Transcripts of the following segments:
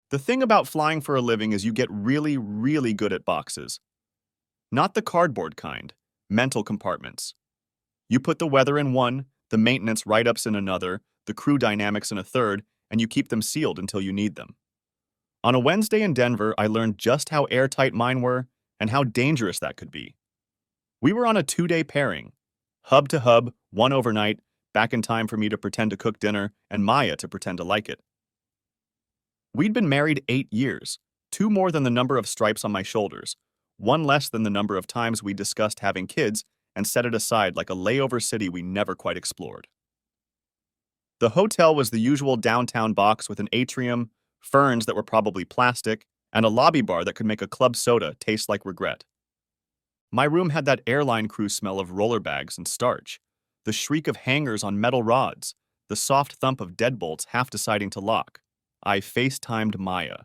The thing about flying for a living is you get really, really good at boxes. Not the cardboard kind, mental compartments. You put the weather in one, the maintenance write-ups in another, the crew dynamics in a third, and you keep them sealed until you need them. On a Wednesday in Denver, I learned just how airtight mine were and how dangerous that could be. We were on a 2-day pairing, hub to hub, one overnight, back in time for me to pretend to cook dinner and Maya to pretend to like it. We'd been married 8 years, 2 more than the number of stripes on my shoulders, 1 less than the number of times we discussed having kids and set it aside like a layover city we never quite explored. The hotel was the usual downtown box with an atrium, ferns that were probably plastic, and a lobby bar that could make a club soda taste like regret. My room had that airline crew smell of roller bags and starch, the shriek of hangers on metal rods, the soft thump of deadbolts half deciding to lock. I FaceTimed Maya.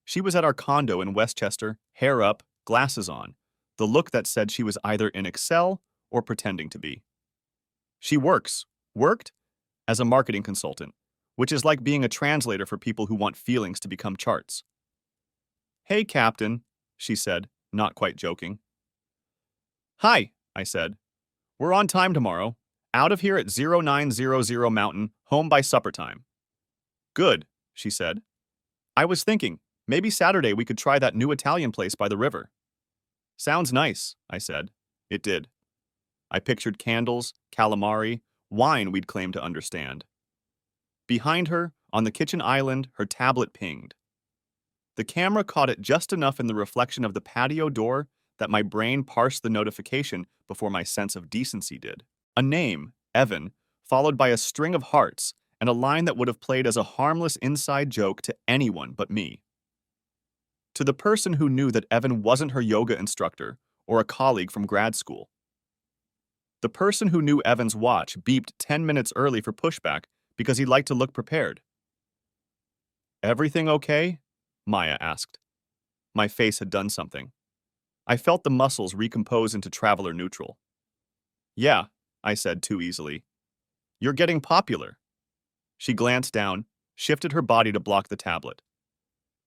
She was at our condo in Westchester, hair up, glasses on, the look that said she was either in Excel or pretending to be. She worked, as a marketing consultant, which is like being a translator for people who want feelings to become charts. "Hey, Captain," she said, not quite joking. "Hi," I said. "We're on time tomorrow. Out of here at 0900 Mountain, home by supper time." "Good," she said. "I was thinking, maybe Saturday we could try that new Italian place by the river." "Sounds nice," I said. It did. I pictured candles, calamari, wine we'd claimed to understand. Behind her, on the kitchen island, her tablet pinged. The camera caught it just enough in the reflection of the patio door that my brain parsed the notification before my sense of decency did. A name, Evan, followed by a string of hearts and a line that would have played as a harmless inside joke to anyone but me. To the person who knew that Evan wasn't her yoga instructor or a colleague from grad school. The person who knew Evan's watch beeped 10 minutes early for pushback because he liked to look prepared. "Everything okay?" Maya asked. My face had done something. I felt the muscles recompose into traveler neutral. "Yeah," I said too easily. "You're getting popular." She glanced down, shifted her body to block the tablet.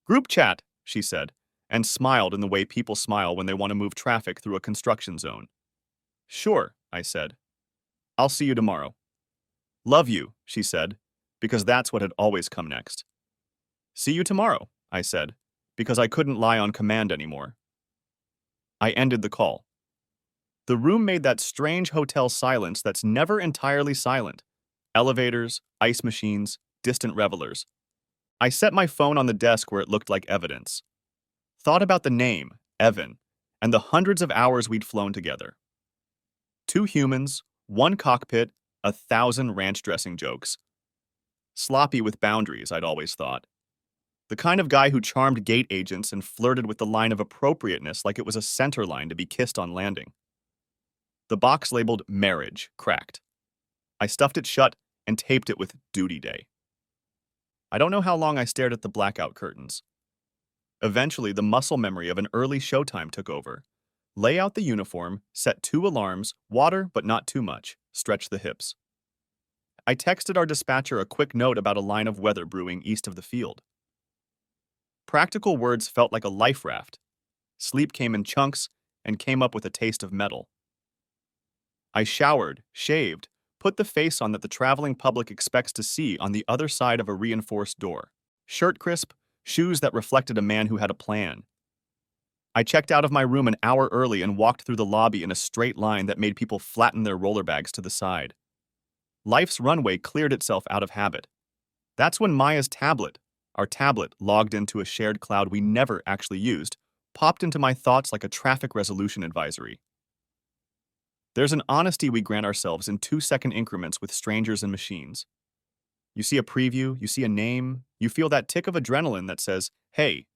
"Group chat," she said, and smiled in the way people smile when they want to move traffic through a construction zone. "Sure," I said. "I'll see you tomorrow." "Love you," she said, because that's what had always come next. "See you tomorrow," I said, because I couldn't lie on command anymore. I ended the call. The room made that strange hotel silence that's never entirely silent. Elevators, ice machines, distant revelers. I set my phone on the desk where it looked like evidence. Thought about the name, Evan, and the hundreds of hours we'd flown together. 2 humans, 1 cockpit, 1,000 ranch dressing jokes. Sloppy with boundaries, I'd always thought. The kind of guy who charmed gate agents and flirted with the line of appropriateness like it was a center line to be kissed on landing. The box labeled marriage cracked. I stuffed it shut and taped it with duty day. I don't know how long I stared at the blackout curtains. Eventually, the muscle memory of an early showtime took over. Lay out the uniform, set 2 alarms, water but not too much, stretch the hips. I texted our dispatcher a quick note about a line of weather brewing east of the field. Practical words felt like a life raft. Sleep came in chunks and came up with a taste of metal. I showered, shaved, put the face on that the traveling public expects to see on the other side of a reinforced door. Shirt crisp, shoes that reflected a man who had a plan. I checked out of my room an hour early and walked through the lobby in a straight line that made people flatten their roller bags to the side. Life's runway cleared itself out of habit. That's when Maya's tablet, our tablet logged into a shared cloud we never actually used, popped into my thoughts like a traffic resolution advisory. There's an honesty we grant ourselves in 2-second increments with strangers and machines. You see a preview, you see a name, you feel that tick of adrenaline that says, "Hey,"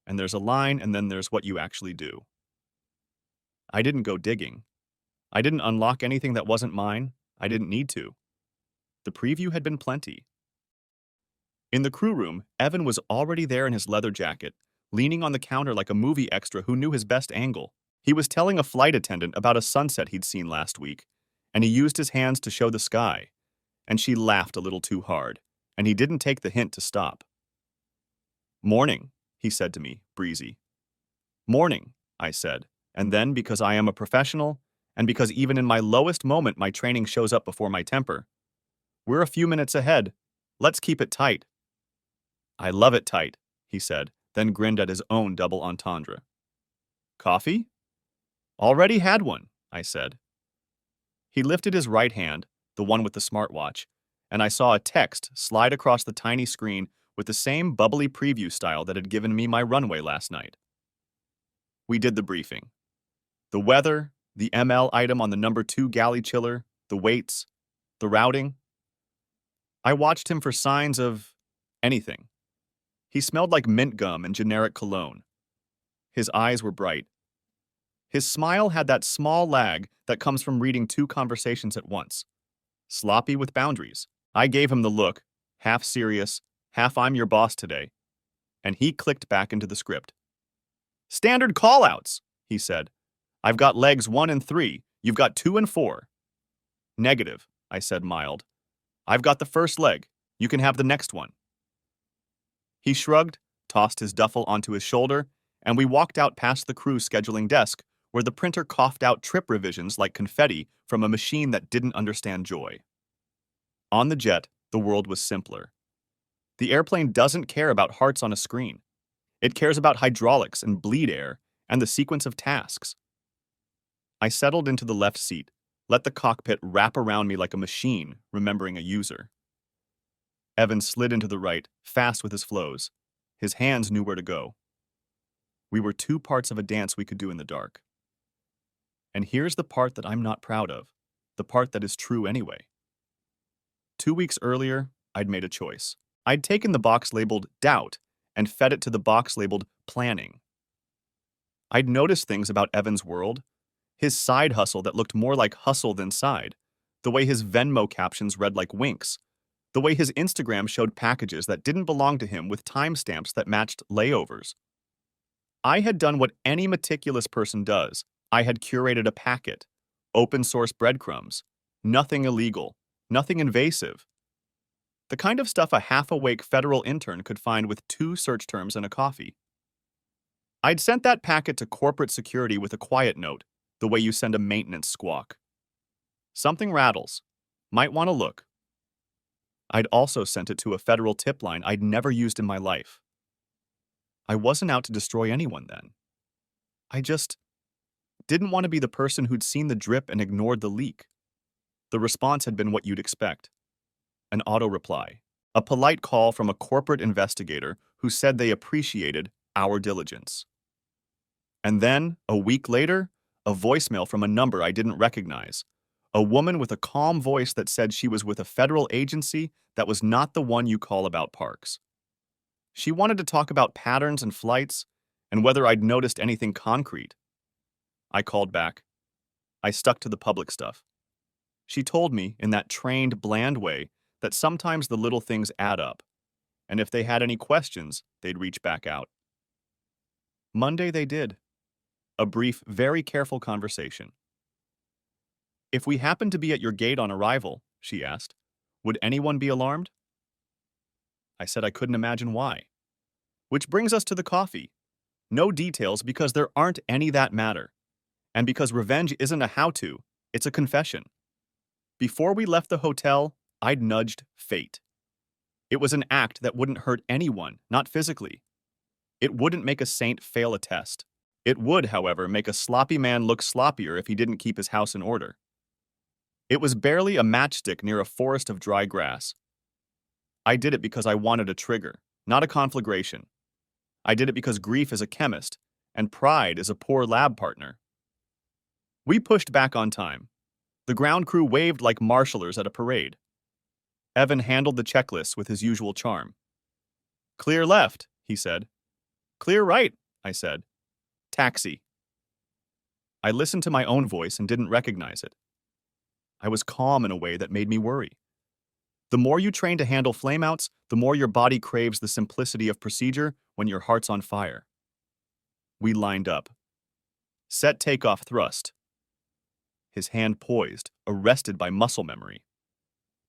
and there's a line, and then there's what you actually do. I didn't go digging. I didn't unlock anything that wasn't mine. I didn't need to. The preview had been plenty. In the crew room, Evan was already there in his leather jacket, leaning on the counter like a movie extra who knew his best angle. He was telling a flight attendant about a sunset he'd seen last week, and he used his hands to show the sky, and she laughed a little too hard, and he didn't take the hint to stop. "Morning," he said to me, breezy. Morning, I said, and then, because I am a professional, and because even in my lowest moment my training shows up before my temper, we're a few minutes ahead. Let's keep it tight. I love it tight, he said, then grinned at his own double entendre. Coffee? Already had one, I said. He lifted his right hand, the one with the smartwatch, and I saw a text slide across the tiny screen with the same bubbly preview style that had given me my runway last night. We did the briefing. The weather, the ML item on the #2 galley chiller, the weights, the routing. I watched him for signs of anything. He smelled like mint gum and generic cologne. His eyes were bright. His smile had that small lag that comes from reading 2 conversations at once. Sloppy with boundaries. I gave him the look, half serious, half I'm your boss today, and he clicked back into the script. Standard callouts, he said. I've got legs 1 and 3, you've got 2 and 4. Negative, I said mild. I've got the first leg, you can have the next one. He shrugged, tossed his duffel onto his shoulder, and we walked out past the crew scheduling desk, where the printer coughed out trip revisions like confetti from a machine that didn't understand joy. On the jet, the world was simpler. The airplane doesn't care about hearts on a screen. It cares about hydraulics and bleed air and the sequence of tasks. I settled into the left seat, let the cockpit wrap around me like a machine, remembering a user. Evan slid into the right, fast with his flows. His hands knew where to go. We were 2 parts of a dance we could do in the dark. And here's the part that I'm not proud of, the part that is true anyway. 2 weeks earlier, I'd made a choice. I'd taken the box labeled doubt and fed it to the box labeled planning. I'd noticed things about Evan's world, his side hustle that looked more like hustle than side, the way his Venmo captions read like winks, the way his Instagram showed packages that didn't belong to him with timestamps that matched layovers. I had done what any meticulous person does. I had curated a packet, open source breadcrumbs, nothing illegal, nothing invasive. The kind of stuff a half-awake federal intern could find with 2 search terms and a coffee. I'd sent that packet to corporate security with a quiet note, the way you send a maintenance squawk. Something rattles. Might want to look. I'd also sent it to a federal tip line I'd never used in my life. I wasn't out to destroy anyone then. I just didn't want to be the person who'd seen the drip and ignored the leak. The response had been what you'd expect. An auto reply. A polite call from a corporate investigator who said they appreciated our diligence. And then, a week later, a voicemail from a number I didn't recognize. A woman with a calm voice that said she was with a federal agency that was not the one you call about parks. She wanted to talk about patterns and flights and whether I'd noticed anything concrete. I called back. I stuck to the public stuff. She told me, in that trained, bland way, that sometimes the little things add up, and if they had any questions, they'd reach back out. Monday they did. A brief, very careful conversation. If we happened to be at your gate on arrival, she asked, would anyone be alarmed? I said I couldn't imagine why. Which brings us to the coffee. No details because there aren't any that matter. And because revenge isn't a how-to, it's a confession. Before we left the hotel, I'd nudged fate. It was an act that wouldn't hurt anyone, not physically. It wouldn't make a saint fail a test. It would, however, make a sloppy man look sloppier if he didn't keep his house in order. It was barely a matchstick near a forest of dry grass. I did it because I wanted a trigger, not a conflagration. I did it because grief is a chemist, and pride is a poor lab partner. We pushed back on time. The ground crew waved like marshalers at a parade. Evan handled the checklists with his usual charm. Clear left, he said. Clear right, I said. Taxi. I listened to my own voice and didn't recognize it. I was calm in a way that made me worry. The more you train to handle flameouts, the more your body craves the simplicity of procedure when your heart's on fire. We lined up. Set takeoff thrust. His hand poised, arrested by muscle memory.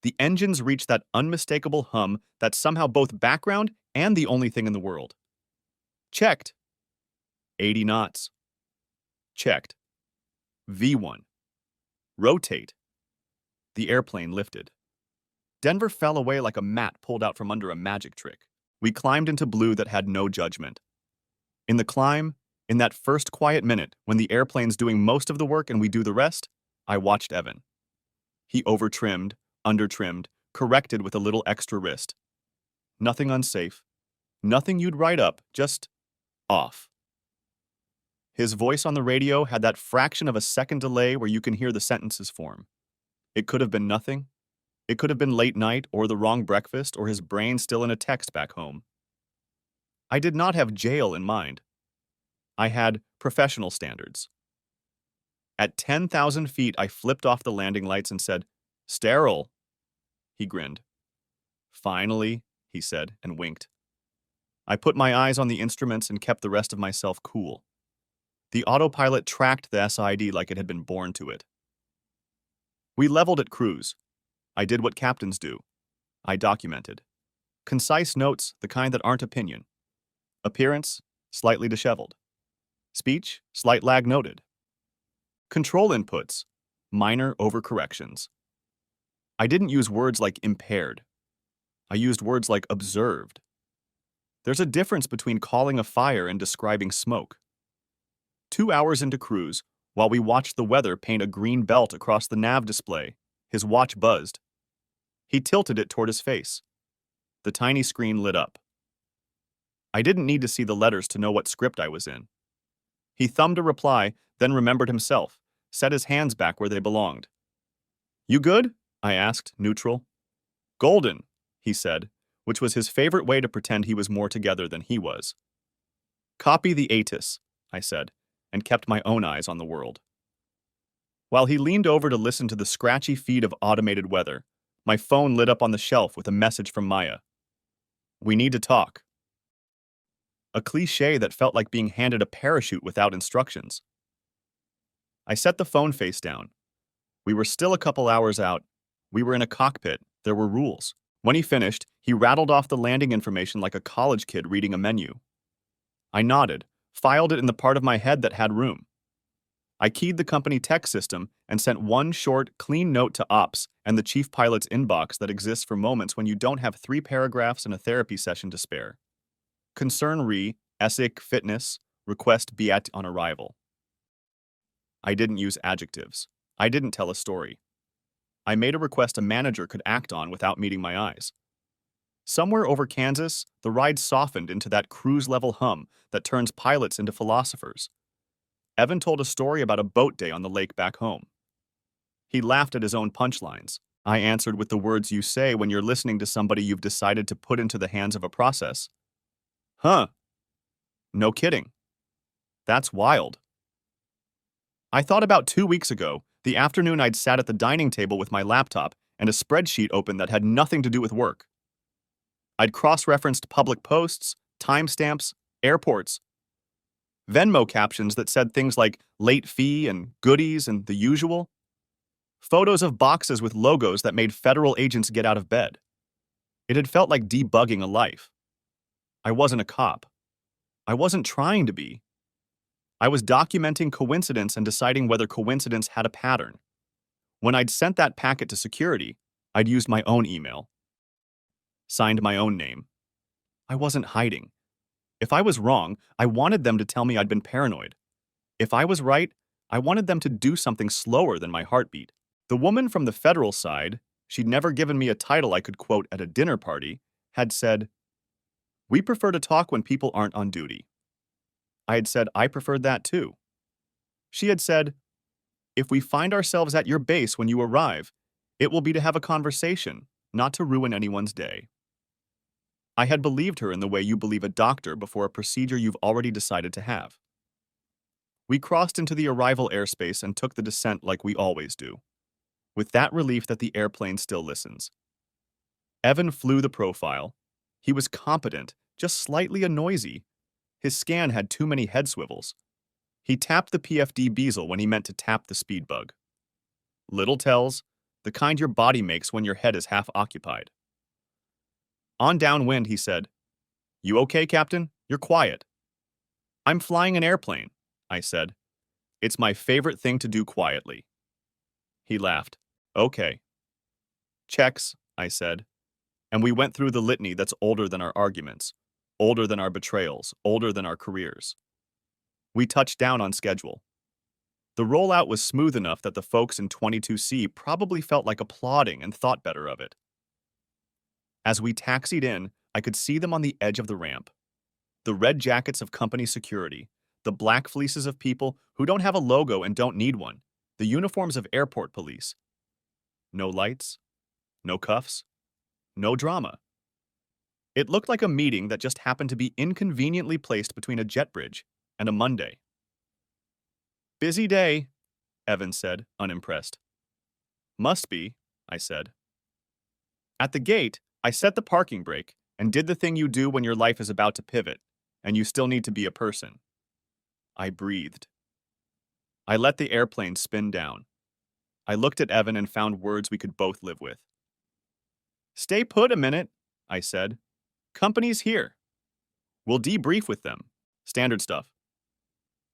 The engines reached that unmistakable hum that's somehow both background and the only thing in the world. Checked. 80 knots. Checked. V1. Rotate. The airplane lifted. Denver fell away like a mat pulled out from under a magic trick. We climbed into blue that had no judgment. In the climb, in that first quiet minute, when the airplane's doing most of the work and we do the rest, I watched Evan. He over-trimmed, under-trimmed, corrected with a little extra wrist. Nothing unsafe. Nothing you'd write up, just off. His voice on the radio had that fraction of a second delay where you can hear the sentences form. It could have been nothing. It could have been late night or the wrong breakfast or his brain still in a text back home. I did not have jail in mind. I had professional standards. At 10,000 feet, I flipped off the landing lights and said, "Sterile." He grinned. "Finally," he said, and winked. I put my eyes on the instruments and kept the rest of myself cool. The autopilot tracked the SID like it had been born to it. We leveled at cruise. I did what captains do. I documented. Concise notes, the kind that aren't opinion. Appearance, slightly disheveled. Speech, slight lag noted. Control inputs, minor overcorrections. I didn't use words like impaired. I used words like observed. There's a difference between calling a fire and describing smoke. 2 hours into cruise, while we watched the weather paint a green belt across the nav display, his watch buzzed. He tilted it toward his face. The tiny screen lit up. I didn't need to see the letters to know what script I was in. He thumbed a reply, then remembered himself, set his hands back where they belonged. "You good?" I asked, neutral. "Golden," he said, which was his favorite way to pretend he was more together than he was. "Copy the ATIS," I said, and kept my own eyes on the world. While he leaned over to listen to the scratchy feed of automated weather, my phone lit up on the shelf with a message from Maya. "We need to talk." A cliché that felt like being handed a parachute without instructions. I set the phone face down. We were still a couple hours out. We were in a cockpit. There were rules. When he finished, he rattled off the landing information like a college kid reading a menu. I nodded, filed it in the part of my head that had room. I keyed the company tech system and sent one short, clean note to ops and the chief pilot's inbox that exists for moments when you don't have 3 paragraphs and a therapy session to spare. Concern ESIC fitness, request be at on arrival. I didn't use adjectives. I didn't tell a story. I made a request a manager could act on without meeting my eyes. Somewhere over Kansas, the ride softened into that cruise-level hum that turns pilots into philosophers. Evan told a story about a boat day on the lake back home. He laughed at his own punchlines. I answered with the words you say when you're listening to somebody you've decided to put into the hands of a process. Huh. No kidding. That's wild. I thought about 2 weeks ago, the afternoon I'd sat at the dining table with my laptop and a spreadsheet open that had nothing to do with work. I'd cross-referenced public posts, timestamps, airports, Venmo captions that said things like late fee and goodies and the usual. Photos of boxes with logos that made federal agents get out of bed. It had felt like debugging a life. I wasn't a cop. I wasn't trying to be. I was documenting coincidence and deciding whether coincidence had a pattern. When I'd sent that packet to security, I'd used my own email. Signed my own name. I wasn't hiding. If I was wrong, I wanted them to tell me I'd been paranoid. If I was right, I wanted them to do something slower than my heartbeat. The woman from the federal side, she'd never given me a title I could quote at a dinner party, had said, "We prefer to talk when people aren't on duty." I had said I preferred that too. She had said, "If we find ourselves at your base when you arrive, it will be to have a conversation, not to ruin anyone's day." I had believed her in the way you believe a doctor before a procedure you've already decided to have. We crossed into the arrival airspace and took the descent like we always do, with that relief that the airplane still listens. Evan flew the profile. He was competent, just slightly noisy. His scan had too many head swivels. He tapped the PFD bezel when he meant to tap the speed bug. Little tells, the kind your body makes when your head is half occupied. On downwind, he said, "You okay, Captain? You're quiet." I'm flying an airplane, I said. It's my favorite thing to do quietly. He laughed. Okay. Checks, I said. And we went through the litany that's older than our arguments, older than our betrayals, older than our careers. We touched down on schedule. The rollout was smooth enough that the folks in 22C probably felt like applauding and thought better of it. As we taxied in, I could see them on the edge of the ramp. The red jackets of company security, the black fleeces of people who don't have a logo and don't need one, the uniforms of airport police. No lights, no cuffs, no drama. It looked like a meeting that just happened to be inconveniently placed between a jet bridge and a Monday. Busy day, Evan said, unimpressed. Must be, I said. At the gate, I set the parking brake and did the thing you do when your life is about to pivot, and you still need to be a person. I breathed. I let the airplane spin down. I looked at Evan and found words we could both live with. Stay put a minute, I said. Company's here. We'll debrief with them. Standard stuff.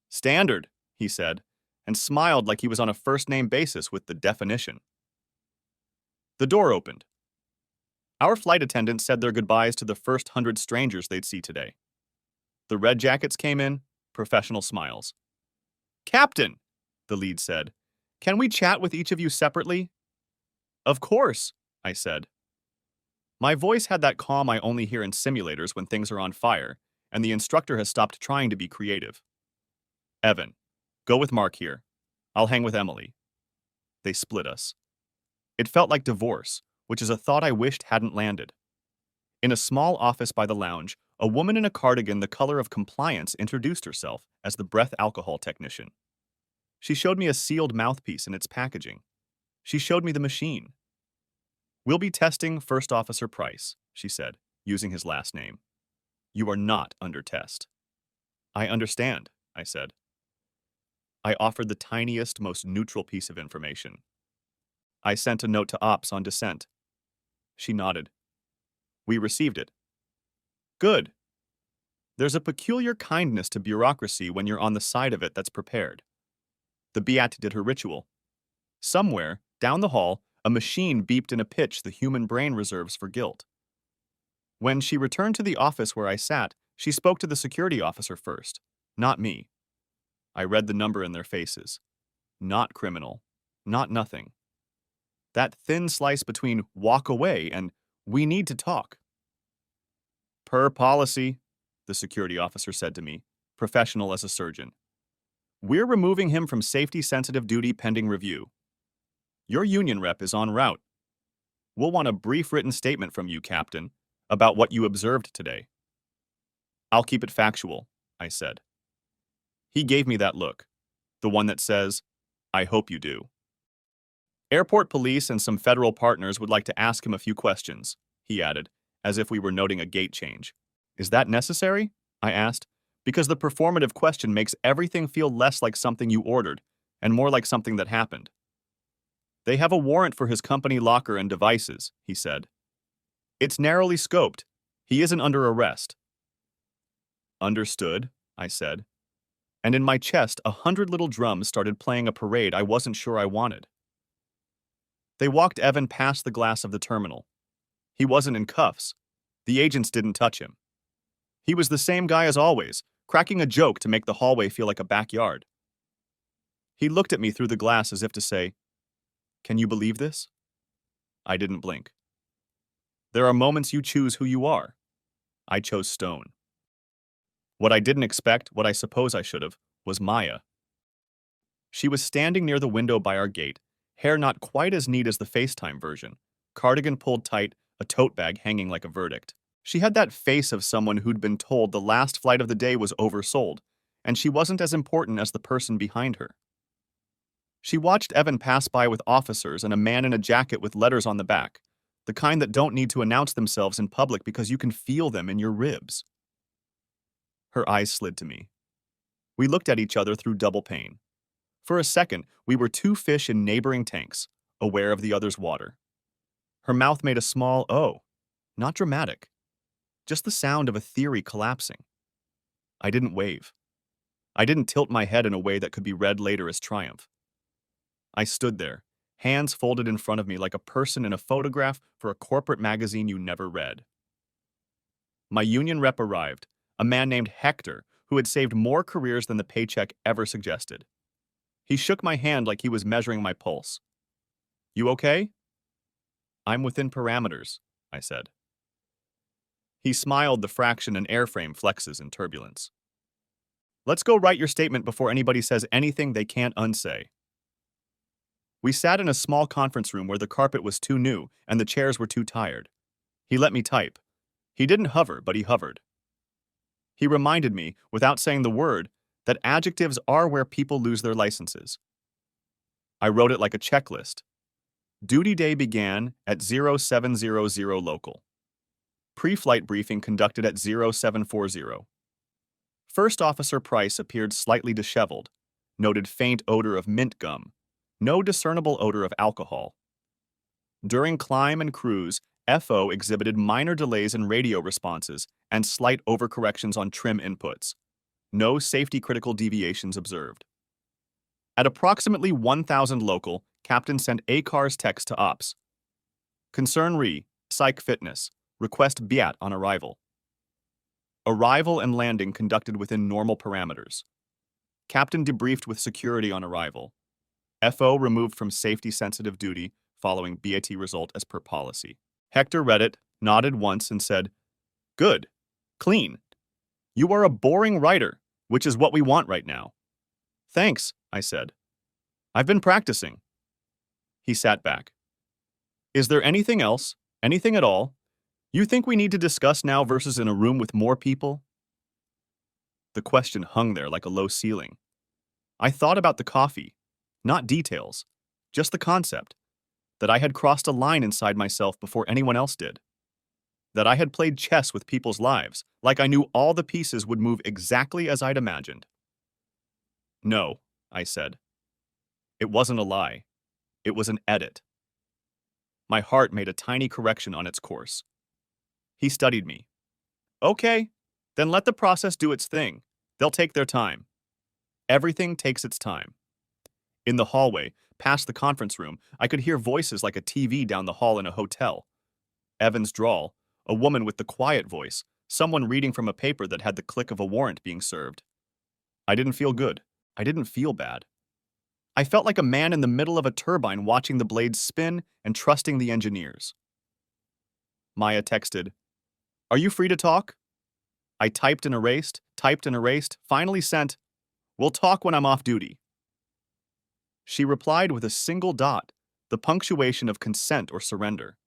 Standard, he said, and smiled like he was on a first-name basis with the definition. The door opened. Our flight attendants said their goodbyes to the first 100 strangers they'd see today. The red jackets came in, professional smiles. Captain, the lead said, can we chat with each of you separately? Of course, I said. My voice had that calm I only hear in simulators when things are on fire, and the instructor has stopped trying to be creative. Evan, go with Mark here. I'll hang with Emily. They split us. It felt like divorce, which is a thought I wished hadn't landed. In a small office by the lounge, a woman in a cardigan the color of compliance introduced herself as the breath alcohol technician. She showed me a sealed mouthpiece in its packaging. She showed me the machine. We'll be testing First Officer Price, she said, using his last name. You are not under test. I understand, I said. I offered the tiniest, most neutral piece of information. I sent a note to Ops on descent. She nodded. We received it. Good. There's a peculiar kindness to bureaucracy when you're on the side of it that's prepared. The Beat did her ritual. Somewhere, down the hall, a machine beeped in a pitch the human brain reserves for guilt. When she returned to the office where I sat, she spoke to the security officer first, not me. I read the number in their faces. Not criminal. Not nothing. That thin slice between walk away and we need to talk. Per policy, the security officer said to me, professional as a surgeon. We're removing him from safety-sensitive duty pending review. Your union rep is en route. We'll want a brief written statement from you, Captain, about what you observed today. I'll keep it factual, I said. He gave me that look, the one that says, I hope you do. Airport police and some federal partners would like to ask him a few questions, he added, as if we were noting a gate change. Is that necessary? I asked, because the performative question makes everything feel less like something you ordered and more like something that happened. They have a warrant for his company locker and devices, he said. It's narrowly scoped. He isn't under arrest. Understood, I said. And in my chest, 100 little drums started playing a parade I wasn't sure I wanted. They walked Evan past the glass of the terminal. He wasn't in cuffs. The agents didn't touch him. He was the same guy as always, cracking a joke to make the hallway feel like a backyard. He looked at me through the glass as if to say, Can you believe this? I didn't blink. There are moments you choose who you are. I chose stone. What I didn't expect, what I suppose I should have, was Maya. She was standing near the window by our gate, hair not quite as neat as the FaceTime version, cardigan pulled tight, a tote bag hanging like a verdict. She had that face of someone who'd been told the last flight of the day was oversold, and she wasn't as important as the person behind her. She watched Evan pass by with officers and a man in a jacket with letters on the back, the kind that don't need to announce themselves in public because you can feel them in your ribs. Her eyes slid to me. We looked at each other through double pane. For a second, we were two fish in neighboring tanks, aware of the other's water. Her mouth made a small "oh," not dramatic, just the sound of a theory collapsing. I didn't wave. I didn't tilt my head in a way that could be read later as triumph. I stood there, hands folded in front of me like a person in a photograph for a corporate magazine you never read. My union rep arrived, a man named Hector who had saved more careers than the paycheck ever suggested. He shook my hand like he was measuring my pulse. "You okay?" "I'm within parameters," I said. He smiled the fraction an airframe flexes in turbulence. "Let's go write your statement before anybody says anything they can't unsay." We sat in a small conference room where the carpet was too new and the chairs were too tired. He let me type. He didn't hover, but he hovered. He reminded me, without saying the word, that adjectives are where people lose their licenses. I wrote it like a checklist. Duty day began at 0700 local. Pre-flight briefing conducted at 0740. First Officer Price appeared slightly disheveled, noted faint odor of mint gum, no discernible odor of alcohol. During climb and cruise, FO exhibited minor delays in radio responses and slight overcorrections on trim inputs. No safety-critical deviations observed. At approximately 1000 local, Captain sent ACARS text to Ops. Concern re, psych fitness, request BIAT on arrival. Arrival and landing conducted within normal parameters. Captain debriefed with security on arrival. FO removed from safety-sensitive duty following BAT result as per policy. Hector read it, nodded once, and said, "Good. Clean. You are a boring writer, which is what we want right now." "Thanks," I said. "I've been practicing." He sat back. "Is there anything else? Anything at all? You think we need to discuss now versus in a room with more people?" The question hung there like a low ceiling. I thought about the coffee, not details, just the concept, that I had crossed a line inside myself before anyone else did. That I had played chess with people's lives, like I knew all the pieces would move exactly as I'd imagined. "No," I said. It wasn't a lie. It was an edit. My heart made a tiny correction on its course. He studied me. "Okay, then let the process do its thing. They'll take their time. Everything takes its time." In the hallway, past the conference room, I could hear voices like a TV down the hall in a hotel. Evan's drawl, a woman with the quiet voice, someone reading from a paper that had the click of a warrant being served. I didn't feel good. I didn't feel bad. I felt like a man in the middle of a turbine watching the blades spin and trusting the engineers. Maya texted, "Are you free to talk?" I typed and erased, finally sent, "We'll talk when I'm off duty." She replied with a single dot, the punctuation of consent or surrender.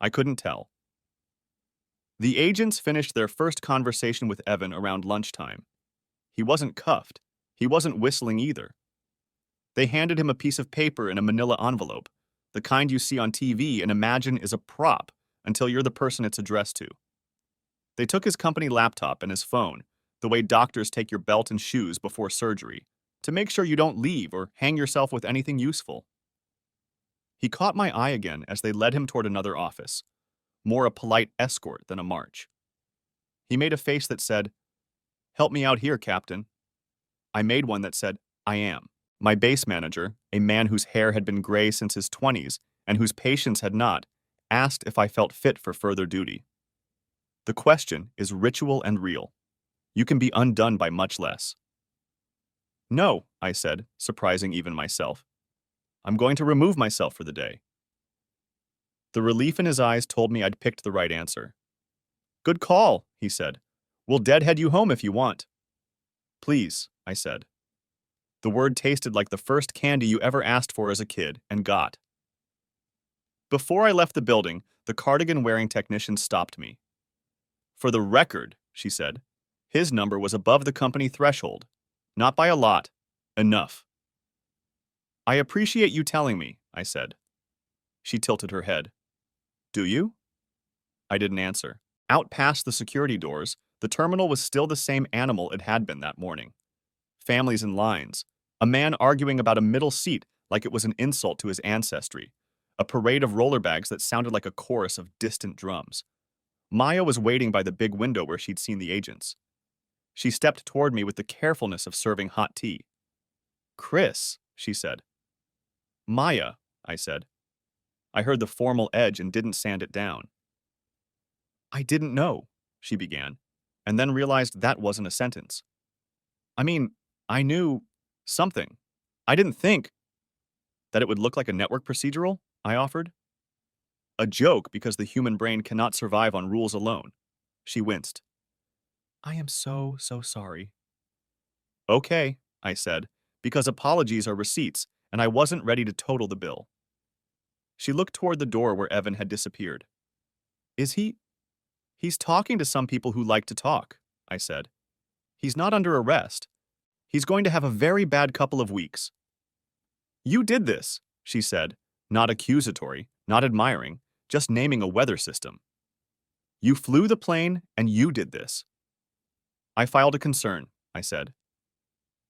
I couldn't tell. The agents finished their first conversation with Evan around lunchtime. He wasn't cuffed. He wasn't whistling either. They handed him a piece of paper in a manila envelope, the kind you see on TV and imagine is a prop until you're the person it's addressed to. They took his company laptop and his phone, the way doctors take your belt and shoes before surgery, to make sure you don't leave or hang yourself with anything useful. He caught my eye again as they led him toward another office, more a polite escort than a march. He made a face that said, "Help me out here, Captain." I made one that said, "I am." My base manager, a man whose hair had been gray since his 20s and whose patience had not, asked if I felt fit for further duty. The question is ritual and real. You can be undone by much less. "No," I said, surprising even myself. "I'm going to remove myself for the day." The relief in his eyes told me I'd picked the right answer. "Good call," he said. "We'll deadhead you home if you want." "Please," I said. The word tasted like the first candy you ever asked for as a kid and got. Before I left the building, the cardigan-wearing technician stopped me. "For the record," she said, "his number was above the company threshold. Not by a lot. Enough." "I appreciate you telling me," I said. She tilted her head. "Do you?" I didn't answer. Out past the security doors, the terminal was still the same animal it had been that morning. Families in lines, a man arguing about a middle seat like it was an insult to his ancestry, a parade of roller bags that sounded like a chorus of distant drums. Maya was waiting by the big window where she'd seen the agents. She stepped toward me with the carefulness of serving hot tea. Chris, she said. Maya, I said. I heard the formal edge and didn't sand it down. I didn't know, she began, and then realized that wasn't a sentence. I mean, I knew something. I didn't think that it would look like a network procedural, I offered. A joke because the human brain cannot survive on rules alone. She winced. I am so sorry. Okay, I said, because apologies are receipts, and I wasn't ready to total the bill. She looked toward the door where Evan had disappeared. Is he? He's talking to some people who like to talk, I said. He's not under arrest. He's going to have a very bad couple of weeks. You did this, she said, not accusatory, not admiring, just naming a weather system. You flew the plane and you did this. I filed a concern, I said.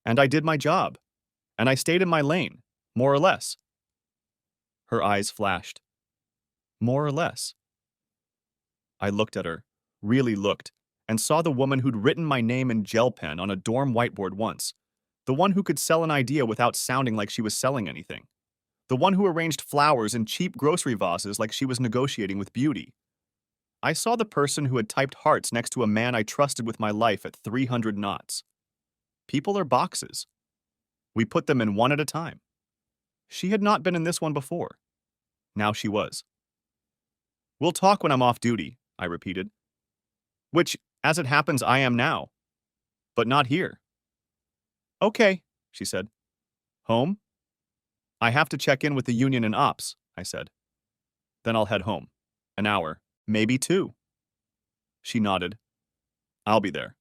And I did my job. And I stayed in my lane, more or less. Her eyes flashed. More or less. I looked at her, really looked, and saw the woman who'd written my name in gel pen on a dorm whiteboard once. The one who could sell an idea without sounding like she was selling anything. The one who arranged flowers in cheap grocery vases like she was negotiating with beauty. I saw the person who had typed hearts next to a man I trusted with my life at 300 knots. People are boxes. We put them in one at a time. She had not been in this one before. Now she was. We'll talk when I'm off duty, I repeated. Which, as it happens, I am now. But not here. Okay, she said. Home? I have to check in with the union and ops, I said. Then I'll head home. An hour, maybe 2. She nodded. I'll be there.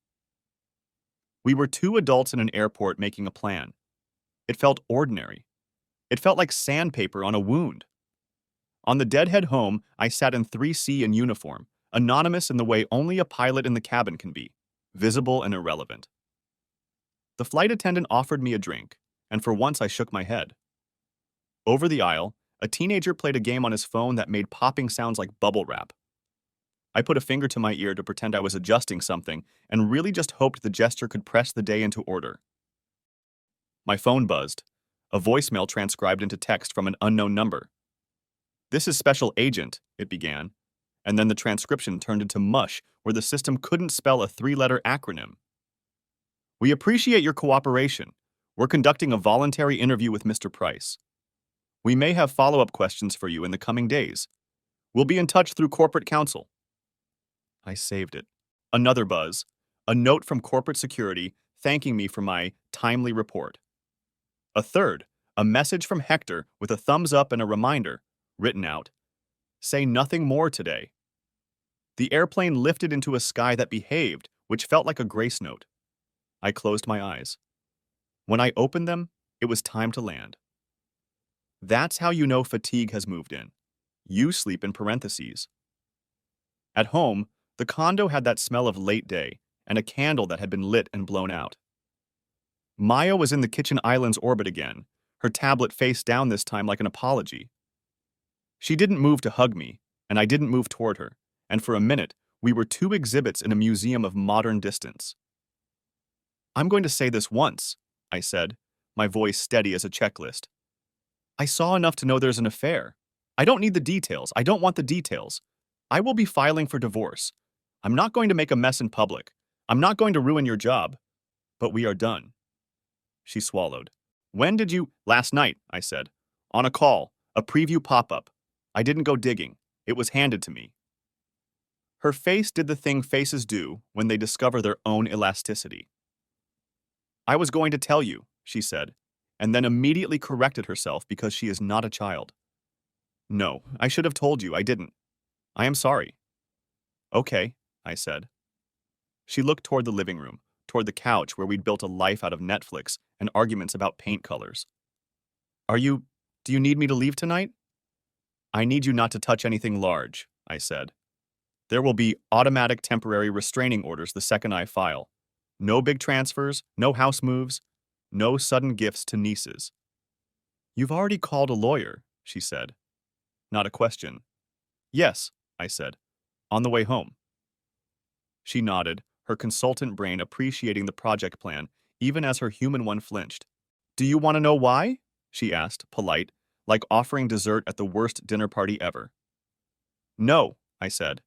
We were 2 adults in an airport making a plan. It felt ordinary. It felt like sandpaper on a wound. On the deadhead home, I sat in 3C in uniform, anonymous in the way only a pilot in the cabin can be, visible and irrelevant. The flight attendant offered me a drink, and for once I shook my head. Over the aisle, a teenager played a game on his phone that made popping sounds like bubble wrap. I put a finger to my ear to pretend I was adjusting something and really just hoped the gesture could press the day into order. My phone buzzed, a voicemail transcribed into text from an unknown number. This is Special Agent, it began, and then the transcription turned into mush where the system couldn't spell a 3-letter acronym. We appreciate your cooperation. We're conducting a voluntary interview with Mr. Price. We may have follow-up questions for you in the coming days. We'll be in touch through corporate counsel. I saved it. Another buzz, a note from corporate security thanking me for my timely report. A third, a message from Hector with a thumbs up and a reminder, written out. Say nothing more today. The airplane lifted into a sky that behaved, which felt like a grace note. I closed my eyes. When I opened them, it was time to land. That's how you know fatigue has moved in. You sleep in parentheses. At home, the condo had that smell of late day and a candle that had been lit and blown out. Maya was in the kitchen island's orbit again, her tablet face down this time like an apology. She didn't move to hug me, and I didn't move toward her, and for a minute, we were 2 exhibits in a museum of modern distance. I'm going to say this once, I said, my voice steady as a checklist. I saw enough to know there's an affair. I don't need the details. I don't want the details. I will be filing for divorce. I'm not going to make a mess in public. I'm not going to ruin your job. But we are done. She swallowed. When did you? Last night, I said. On a call, a preview pop-up. I didn't go digging. It was handed to me. Her face did the thing faces do when they discover their own elasticity. I was going to tell you, she said, and then immediately corrected herself because she is not a child. No, I should have told you, I didn't. I am sorry. Okay, I said. She looked toward the living room, toward the couch where we'd built a life out of Netflix and arguments about paint colors. Do you need me to leave tonight? I need you not to touch anything large, I said. There will be automatic temporary restraining orders the second I file. No big transfers, no house moves, no sudden gifts to nieces. You've already called a lawyer, she said. Not a question. Yes, I said. On the way home. She nodded, her consultant brain appreciating the project plan, even as her human one flinched. Do you want to know why? She asked, polite, like offering dessert at the worst dinner party ever. No, I said.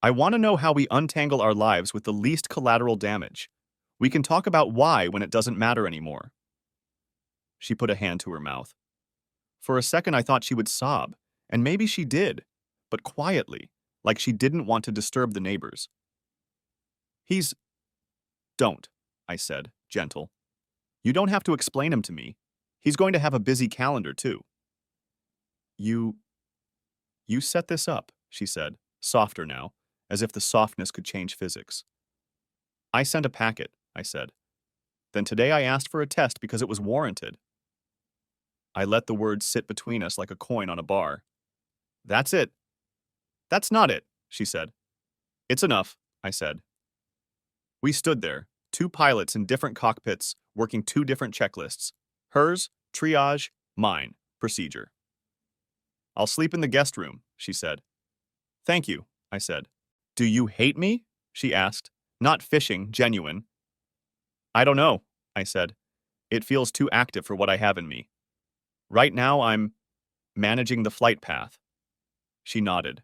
I want to know how we untangle our lives with the least collateral damage. We can talk about why when it doesn't matter anymore. She put a hand to her mouth. For a second, I thought she would sob, and maybe she did, but quietly, like she didn't want to disturb the neighbors. He's... Don't, I said, gentle. You don't have to explain him to me. He's going to have a busy calendar, too. You set this up, she said, softer now, as if the softness could change physics. I sent a packet, I said. Then today I asked for a test because it was warranted. I let the words sit between us like a coin on a bar. That's it. That's not it, she said. It's enough, I said. We stood there, two pilots in different cockpits, working two different checklists. Hers, triage, mine, procedure. I'll sleep in the guest room, she said. Thank you, I said. Do you hate me? She asked, not fishing, genuine. I don't know, I said. It feels too active for what I have in me. Right now I'm managing the flight path. She nodded.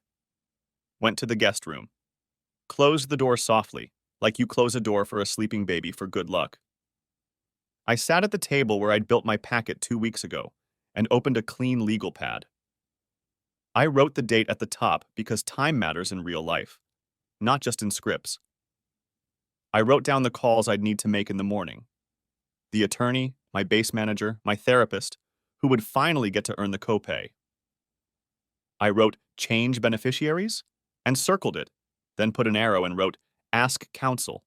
Went to the guest room. Closed the door softly, like you close a door for a sleeping baby for good luck. I sat at the table where I'd built my packet 2 weeks ago and opened a clean legal pad. I wrote the date at the top because time matters in real life, not just in scripts. I wrote down the calls I'd need to make in the morning. The attorney, my base manager, my therapist, who would finally get to earn the copay. I wrote change beneficiaries and circled it, then put an arrow and wrote ask counsel.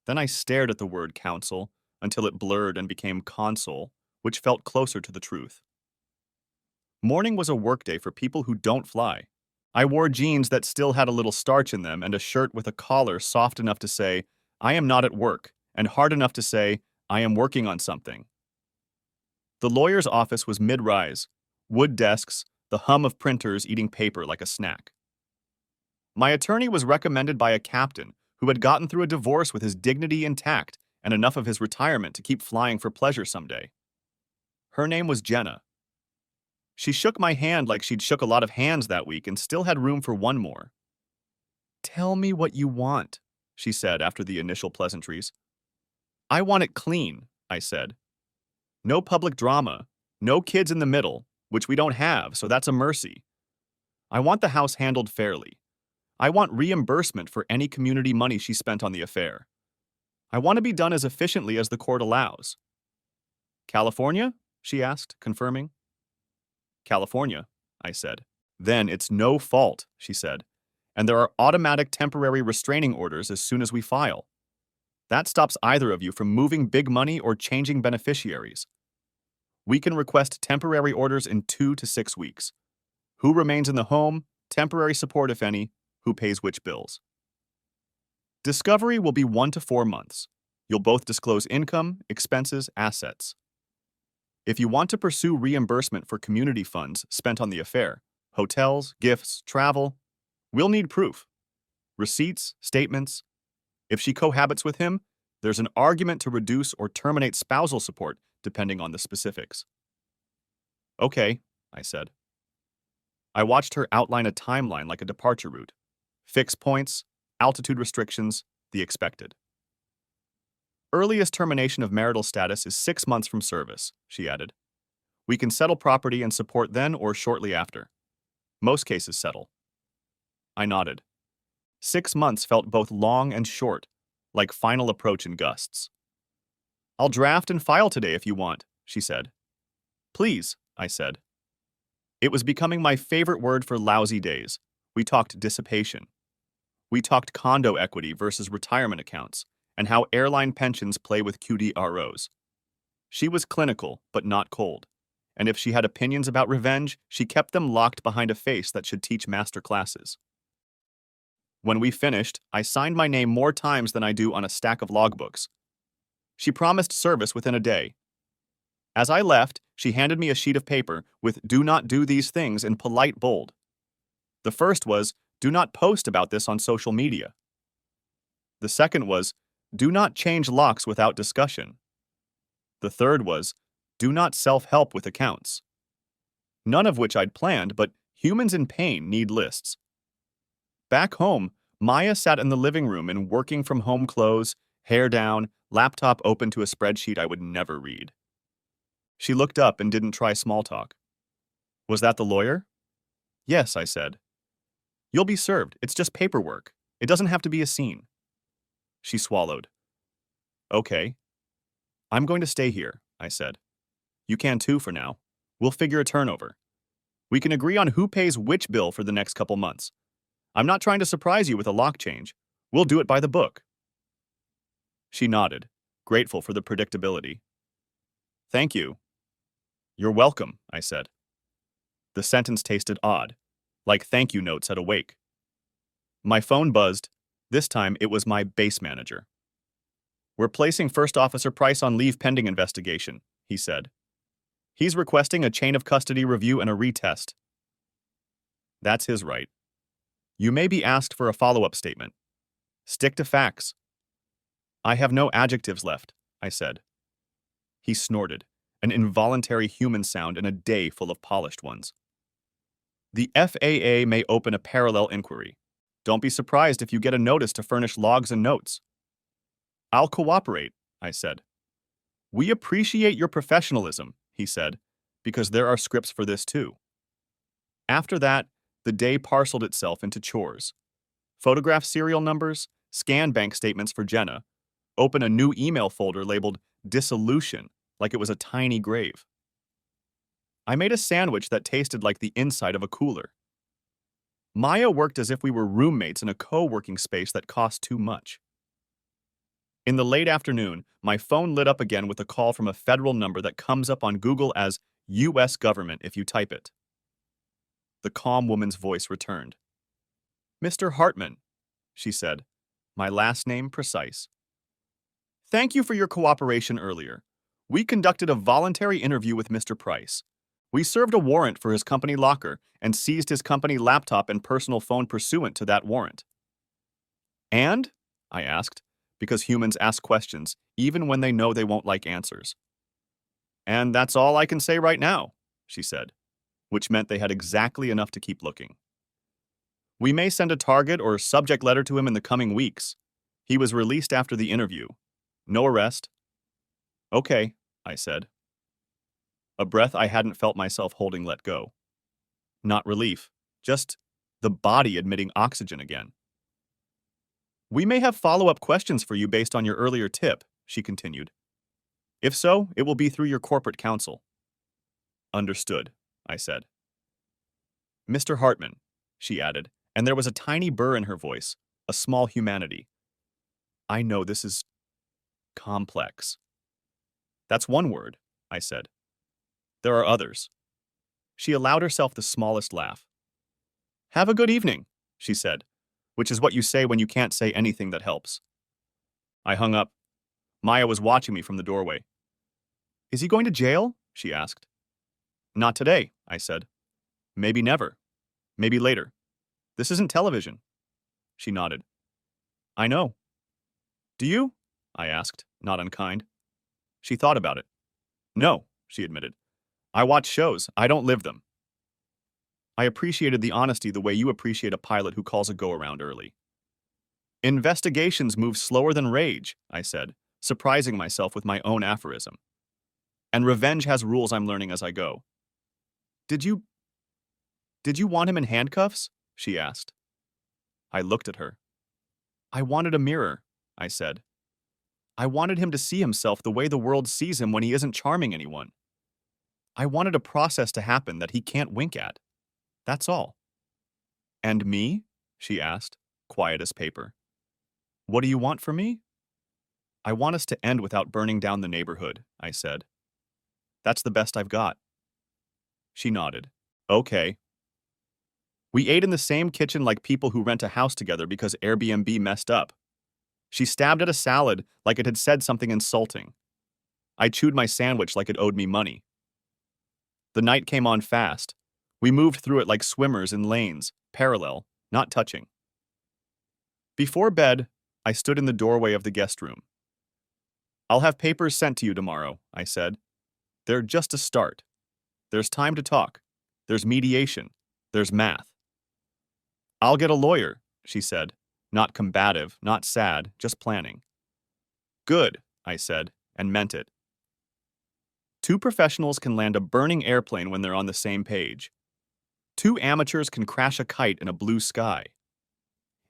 Then I stared at the word counsel until it blurred and became console, which felt closer to the truth. Morning was a workday for people who don't fly. I wore jeans that still had a little starch in them and a shirt with a collar soft enough to say, I am not at work, and hard enough to say, I am working on something. The lawyer's office was mid-rise, wood desks, the hum of printers eating paper like a snack. My attorney was recommended by a captain who had gotten through a divorce with his dignity intact and enough of his retirement to keep flying for pleasure someday. Her name was Jenna. She shook my hand like she'd shook a lot of hands that week and still had room for one more. Tell me what you want, she said after the initial pleasantries. I want it clean, I said. No public drama, no kids in the middle, which we don't have, so that's a mercy. I want the house handled fairly. I want reimbursement for any community money she spent on the affair. I want to be done as efficiently as the court allows. California? She asked, confirming. California, I said. Then it's no fault, she said, and there are automatic temporary restraining orders as soon as we file. That stops either of you from moving big money or changing beneficiaries. We can request temporary orders in 2 to 6 weeks. Who remains in the home, temporary support if any, who pays which bills. Discovery will be 1 to 4 months. You'll both disclose income, expenses, assets. If you want to pursue reimbursement for community funds spent on the affair, hotels, gifts, travel, we'll need proof. Receipts, statements. If she cohabits with him, there's an argument to reduce or terminate spousal support depending on the specifics. Okay, I said. I watched her outline a timeline like a departure route. Fixed points, altitude restrictions, the expected. Earliest termination of marital status is 6 months from service, she added. We can settle property and support then or shortly after. Most cases settle. I nodded. 6 months felt both long and short, like final approach in gusts. I'll draft and file today if you want, she said. Please, I said. It was becoming my favorite word for lousy days. We talked dissipation. We talked condo equity versus retirement accounts, and how airline pensions play with QDROs. She was clinical, but not cold, and if she had opinions about revenge, she kept them locked behind a face that should teach master classes. When we finished, I signed my name more times than I do on a stack of logbooks. She promised service within a day. As I left, she handed me a sheet of paper with "Do not do these things" in polite bold. The first was, "Do not post about this on social media." The second was, do not change locks without discussion. The third was, do not self-help with accounts. None of which I'd planned, but humans in pain need lists. Back home, Maya sat in the living room in working from home clothes, hair down, laptop open to a spreadsheet I would never read. She looked up and didn't try small talk. Was that the lawyer? Yes, I said. You'll be served. It's just paperwork. It doesn't have to be a scene. She swallowed. Okay. I'm going to stay here, I said. You can too for now. We'll figure a turnover. We can agree on who pays which bill for the next couple months. I'm not trying to surprise you with a lock change. We'll do it by the book. She nodded, grateful for the predictability. Thank you. You're welcome, I said. The sentence tasted odd, like thank you notes at a wake. My phone buzzed. This time it was my base manager. We're placing First Officer Price on leave pending investigation, he said. He's requesting a chain of custody review and a retest. That's his right. You may be asked for a follow-up statement. Stick to facts. I have no adjectives left, I said. He snorted, an involuntary human sound in a day full of polished ones. The FAA may open a parallel inquiry. Don't be surprised if you get a notice to furnish logs and notes. I'll cooperate, I said. We appreciate your professionalism, he said, because there are scripts for this too. After that, the day parceled itself into chores. Photograph serial numbers, scan bank statements for Jenna, open a new email folder labeled Dissolution, like it was a tiny grave. I made a sandwich that tasted like the inside of a cooler. Maya worked as if we were roommates in a co-working space that cost too much. In the late afternoon, my phone lit up again with a call from a federal number that comes up on Google as U.S. government if you type it. The calm woman's voice returned. Mr. Hartman, she said, my last name precise. Thank you for your cooperation earlier. We conducted a voluntary interview with Mr. Price. We served a warrant for his company locker and seized his company laptop and personal phone pursuant to that warrant. And? I asked, because humans ask questions, even when they know they won't like answers. And that's all I can say right now, she said, which meant they had exactly enough to keep looking. We may send a target or subject letter to him in the coming weeks. He was released after the interview. No arrest. Okay, I said. A breath I hadn't felt myself holding let go. Not relief, just the body admitting oxygen again. We may have follow-up questions for you based on your earlier tip, she continued. If so, it will be through your corporate counsel. Understood, I said. Mr. Hartman, she added, and there was a tiny burr in her voice, a small humanity. I know this is complex. That's one word, I said. There are others. She allowed herself the smallest laugh. Have a good evening, she said, which is what you say when you can't say anything that helps. I hung up. Maya was watching me from the doorway. Is he going to jail? She asked. Not today, I said. Maybe never. Maybe later. This isn't television. She nodded. I know. Do you? I asked, not unkind. She thought about it. No, she admitted. I watch shows. I don't live them. I appreciated the honesty the way you appreciate a pilot who calls a go-around early. Investigations move slower than rage, I said, surprising myself with my own aphorism. And revenge has rules I'm learning as I go. Did you want him in handcuffs? She asked. I looked at her. I wanted a mirror, I said. I wanted him to see himself the way the world sees him when he isn't charming anyone. I wanted a process to happen that he can't wink at. That's all. And me? She asked, quiet as paper. What do you want from me? I want us to end without burning down the neighborhood, I said. That's the best I've got. She nodded. Okay. We ate in the same kitchen like people who rent a house together because Airbnb messed up. She stabbed at a salad like it had said something insulting. I chewed my sandwich like it owed me money. The night came on fast. We moved through it like swimmers in lanes, parallel, not touching. Before bed, I stood in the doorway of the guest room. I'll have papers sent to you tomorrow, I said. They're just a start. There's time to talk. There's mediation. There's math. I'll get a lawyer, she said. Not combative, not sad, just planning. Good, I said, and meant it. Two professionals can land a burning airplane when they're on the same page. Two amateurs can crash a kite in a blue sky.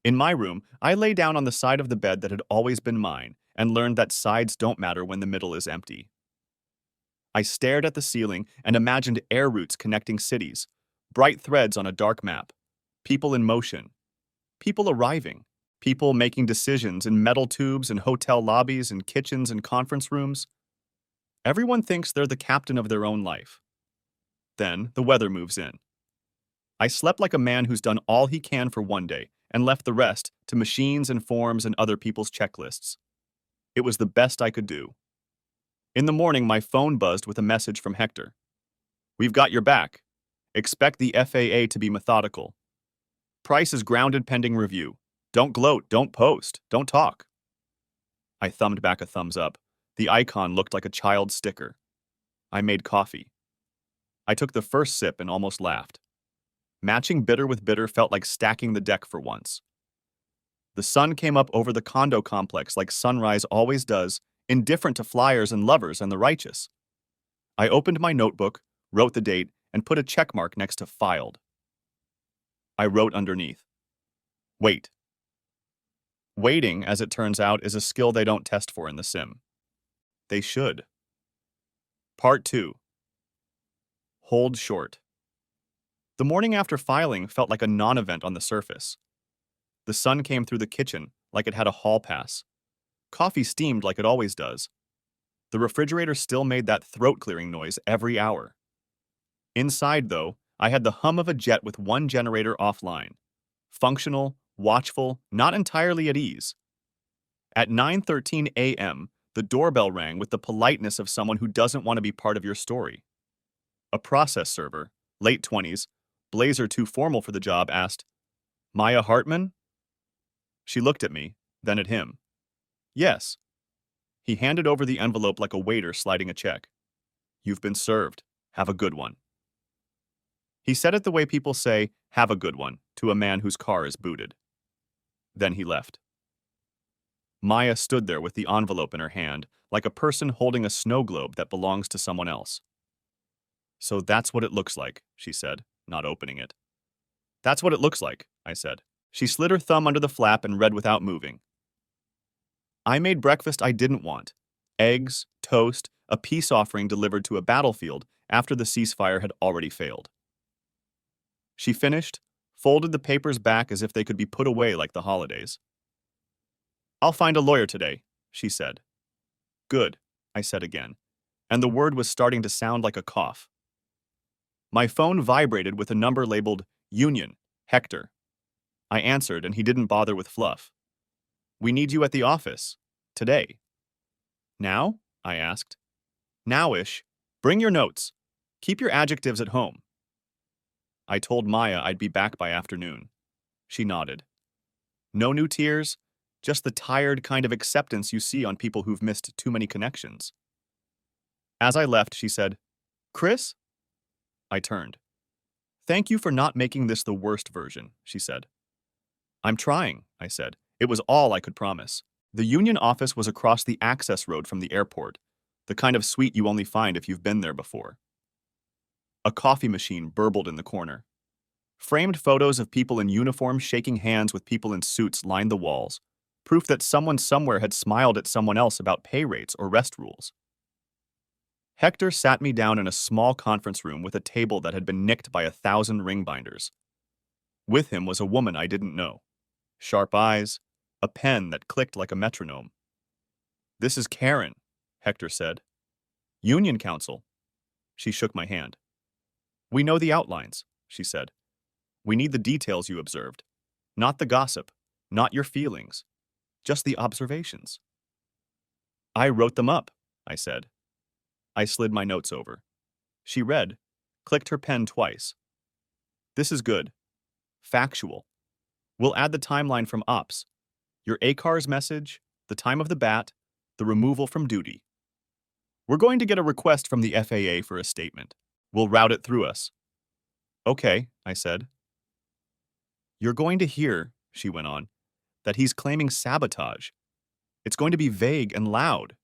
In my room, I lay down on the side of the bed that had always been mine and learned that sides don't matter when the middle is empty. I stared at the ceiling and imagined air routes connecting cities, bright threads on a dark map, people in motion, people arriving, people making decisions in metal tubes and hotel lobbies and kitchens and conference rooms. Everyone thinks they're the captain of their own life. Then the weather moves in. I slept like a man who's done all he can for one day and left the rest to machines and forms and other people's checklists. It was the best I could do. In the morning, my phone buzzed with a message from Hector. We've got your back. Expect the FAA to be methodical. Price is grounded pending review. Don't gloat, don't post, don't talk. I thumbed back a thumbs up. The icon looked like a child's sticker. I made coffee. I took the first sip and almost laughed. Matching bitter with bitter felt like stacking the deck for once. The sun came up over the condo complex like sunrise always does, indifferent to flyers and lovers and the righteous. I opened my notebook, wrote the date, and put a check mark next to filed. I wrote underneath, wait. Waiting, as it turns out, is a skill they don't test for in the sim. They should. Part 2. Hold short. The morning after filing felt like a non-event on the surface. The sun came through the kitchen like it had a hall pass. Coffee steamed like it always does. The refrigerator still made that throat-clearing noise every hour. Inside, though, I had the hum of a jet with one generator offline. Functional, watchful, not entirely at ease. At 9:13 a.m., the doorbell rang with the politeness of someone who doesn't want to be part of your story. A process server, late 20s, blazer too formal for the job, asked, Maya Hartman? She looked at me, then at him. Yes. He handed over the envelope like a waiter sliding a check. You've been served. Have a good one. He said it the way people say, have a good one, to a man whose car is booted. Then he left. Maya stood there with the envelope in her hand, like a person holding a snow globe that belongs to someone else. So that's what it looks like, she said, not opening it. That's what it looks like, I said. She slid her thumb under the flap and read without moving. I made breakfast I didn't want. Eggs, toast, a peace offering delivered to a battlefield after the ceasefire had already failed. She finished, folded the papers back as if they could be put away like the holidays. I'll find a lawyer today, she said. Good, I said again, and the word was starting to sound like a cough. My phone vibrated with a number labeled Union, Hector. I answered, and he didn't bother with fluff. We need you at the office. Today. Now? I asked. Now-ish. Bring your notes. Keep your adjectives at home. I told Maya I'd be back by afternoon. She nodded. No new tears, just the tired kind of acceptance you see on people who've missed too many connections. As I left, she said, Chris? I turned. Thank you for not making this the worst version, she said. I'm trying, I said. It was all I could promise. The union office was across the access road from the airport, the kind of suite you only find if you've been there before. A coffee machine burbled in the corner. Framed photos of people in uniform shaking hands with people in suits lined the walls, proof that someone somewhere had smiled at someone else about pay rates or rest rules. Hector sat me down in a small conference room with a table that had been nicked by 1,000 ring binders. With him was a woman I didn't know. Sharp eyes, a pen that clicked like a metronome. This is Karen, Hector said. Union Council. She shook my hand. We know the outlines, she said. We need the details you observed. Not the gossip, not your feelings, just the observations. I wrote them up, I said. I slid my notes over. She read, clicked her pen twice. This is good. Factual. We'll add the timeline from ops. your ACAR's message, the time of the bat, the removal from duty. We're going to get a request from the FAA for a statement. We'll route it through us. Okay, I said. You're going to hear, she went on, that he's claiming sabotage. It's going to be vague and loud.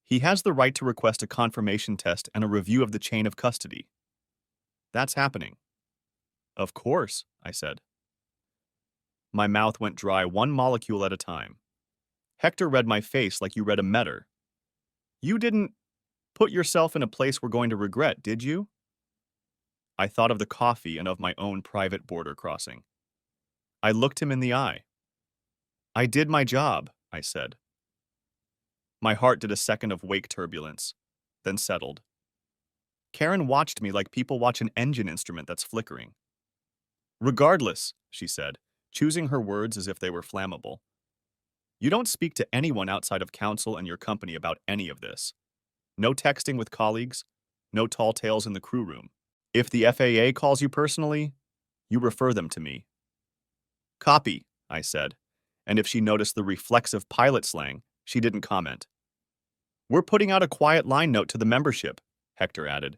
He has the right to request a confirmation test and a review of the chain of custody. That's happening. Of course, I said. My mouth went dry one molecule at a time. Hector read my face like you read a meter. You didn't put yourself in a place we're going to regret, did you? I thought of the coffee and of my own private border crossing. I looked him in the eye. I did my job, I said. My heart did a second of wake turbulence, then settled. Karen watched me like people watch an engine instrument that's flickering. Regardless, she said, choosing her words as if they were flammable. You don't speak to anyone outside of counsel and your company about any of this. No texting with colleagues, no tall tales in the crew room. If the FAA calls you personally, you refer them to me. Copy, I said, and if she noticed the reflexive pilot slang, she didn't comment. We're putting out a quiet line note to the membership, Hector added.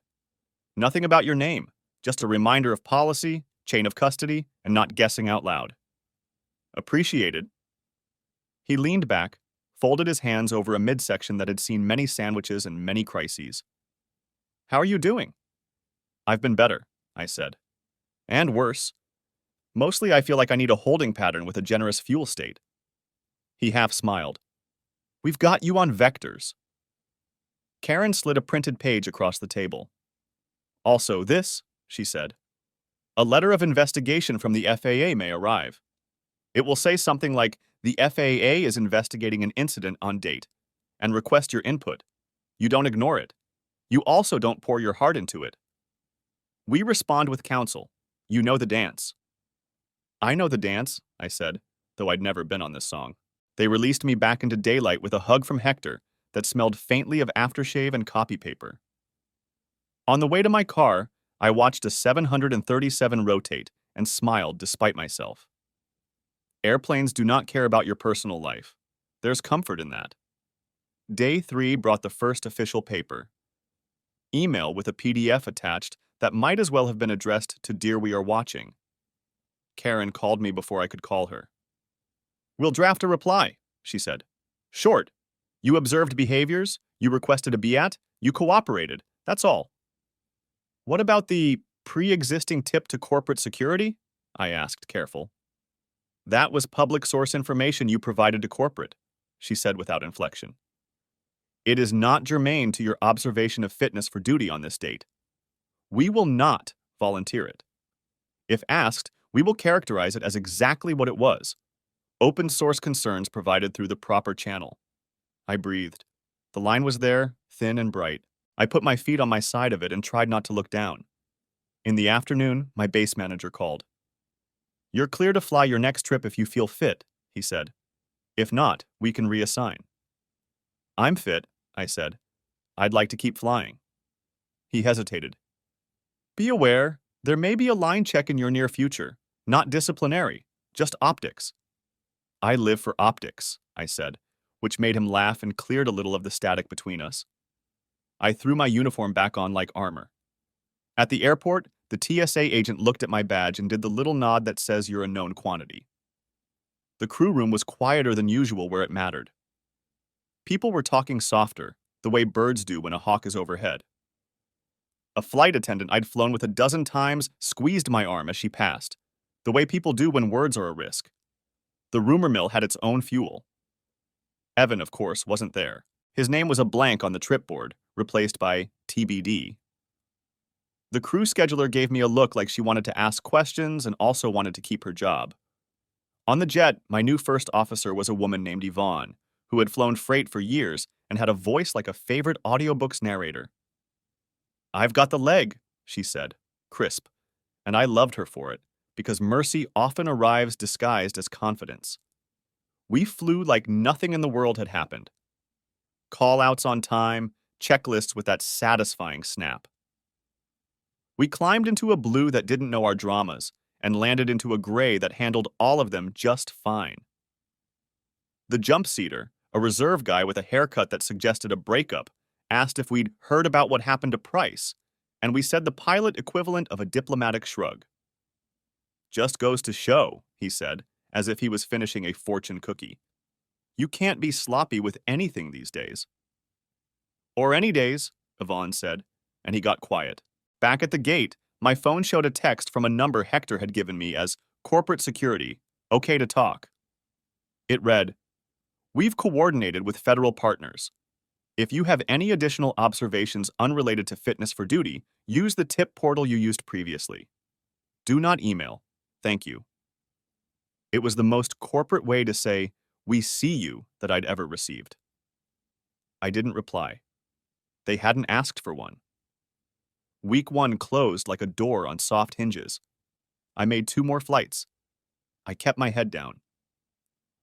Nothing about your name, just a reminder of policy, chain of custody, and not guessing out loud. Appreciated. He leaned back, folded his hands over a midsection that had seen many sandwiches and many crises. How are you doing? I've been better, I said. And worse. Mostly I feel like I need a holding pattern with a generous fuel state. He half smiled. We've got you on vectors. Karen slid a printed page across the table. Also this, she said. A letter of investigation from the FAA may arrive. It will say something like, the FAA is investigating an incident on date, and request your input. You don't ignore it. You also don't pour your heart into it. We respond with counsel. You know the dance. I know the dance, I said, though I'd never been on this song. They released me back into daylight with a hug from Hector that smelled faintly of aftershave and copy paper. On the way to my car, I watched a 737 rotate and smiled despite myself. Airplanes do not care about your personal life. There's comfort in that. Day 3 brought the first official paper. Email with a PDF attached that might as well have been addressed to Dear We Are Watching. Karen called me before I could call her. We'll draft a reply, she said. Short. You observed behaviors, you requested a BAT, you cooperated. That's all. What about the pre-existing tip to corporate security? I asked, careful. That was public source information you provided to corporate, she said without inflection. It is not germane to your observation of fitness for duty on this date. We will not volunteer it. If asked, we will characterize it as exactly what it was. Open source concerns provided through the proper channel. I breathed. The line was there, thin and bright. I put my feet on my side of it and tried not to look down. In the afternoon, my base manager called. You're clear to fly your next trip if you feel fit, he said. If not, we can reassign. I'm fit, I said. I'd like to keep flying. He hesitated. Be aware, there may be a line check in your near future. Not disciplinary, just optics. I live for optics, I said, which made him laugh and cleared a little of the static between us. I threw my uniform back on like armor. At the airport, the TSA agent looked at my badge and did the little nod that says you're a known quantity. The crew room was quieter than usual where it mattered. People were talking softer, the way birds do when a hawk is overhead. A flight attendant I'd flown with a dozen times squeezed my arm as she passed, the way people do when words are a risk. The rumor mill had its own fuel. Evan, of course, wasn't there. His name was a blank on the trip board, replaced by TBD. The crew scheduler gave me a look like she wanted to ask questions and also wanted to keep her job. On the jet, my new first officer was a woman named Yvonne, who had flown freight for years and had a voice like a favorite audiobook's narrator. I've got the leg, she said, crisp, and I loved her for it, because mercy often arrives disguised as confidence. We flew like nothing in the world had happened. Call-outs on time, checklists with that satisfying snap. We climbed into a blue that didn't know our dramas and landed into a gray that handled all of them just fine. The jump seater, a reserve guy with a haircut that suggested a breakup, asked if we'd heard about what happened to Price, and we said the pilot equivalent of a diplomatic shrug. Just goes to show, he said, as if he was finishing a fortune cookie. You can't be sloppy with anything these days. Or any days, Yvonne said, and he got quiet. Back at the gate, my phone showed a text from a number Hector had given me as corporate security, okay to talk. It read, "We've coordinated with federal partners. If you have any additional observations unrelated to fitness for duty, use the tip portal you used previously. Do not email. Thank you." It was the most corporate way to say, "We see you," that I'd ever received. I didn't reply. They hadn't asked for one. Week 1 closed like a door on soft hinges. I made 2 more flights. I kept my head down.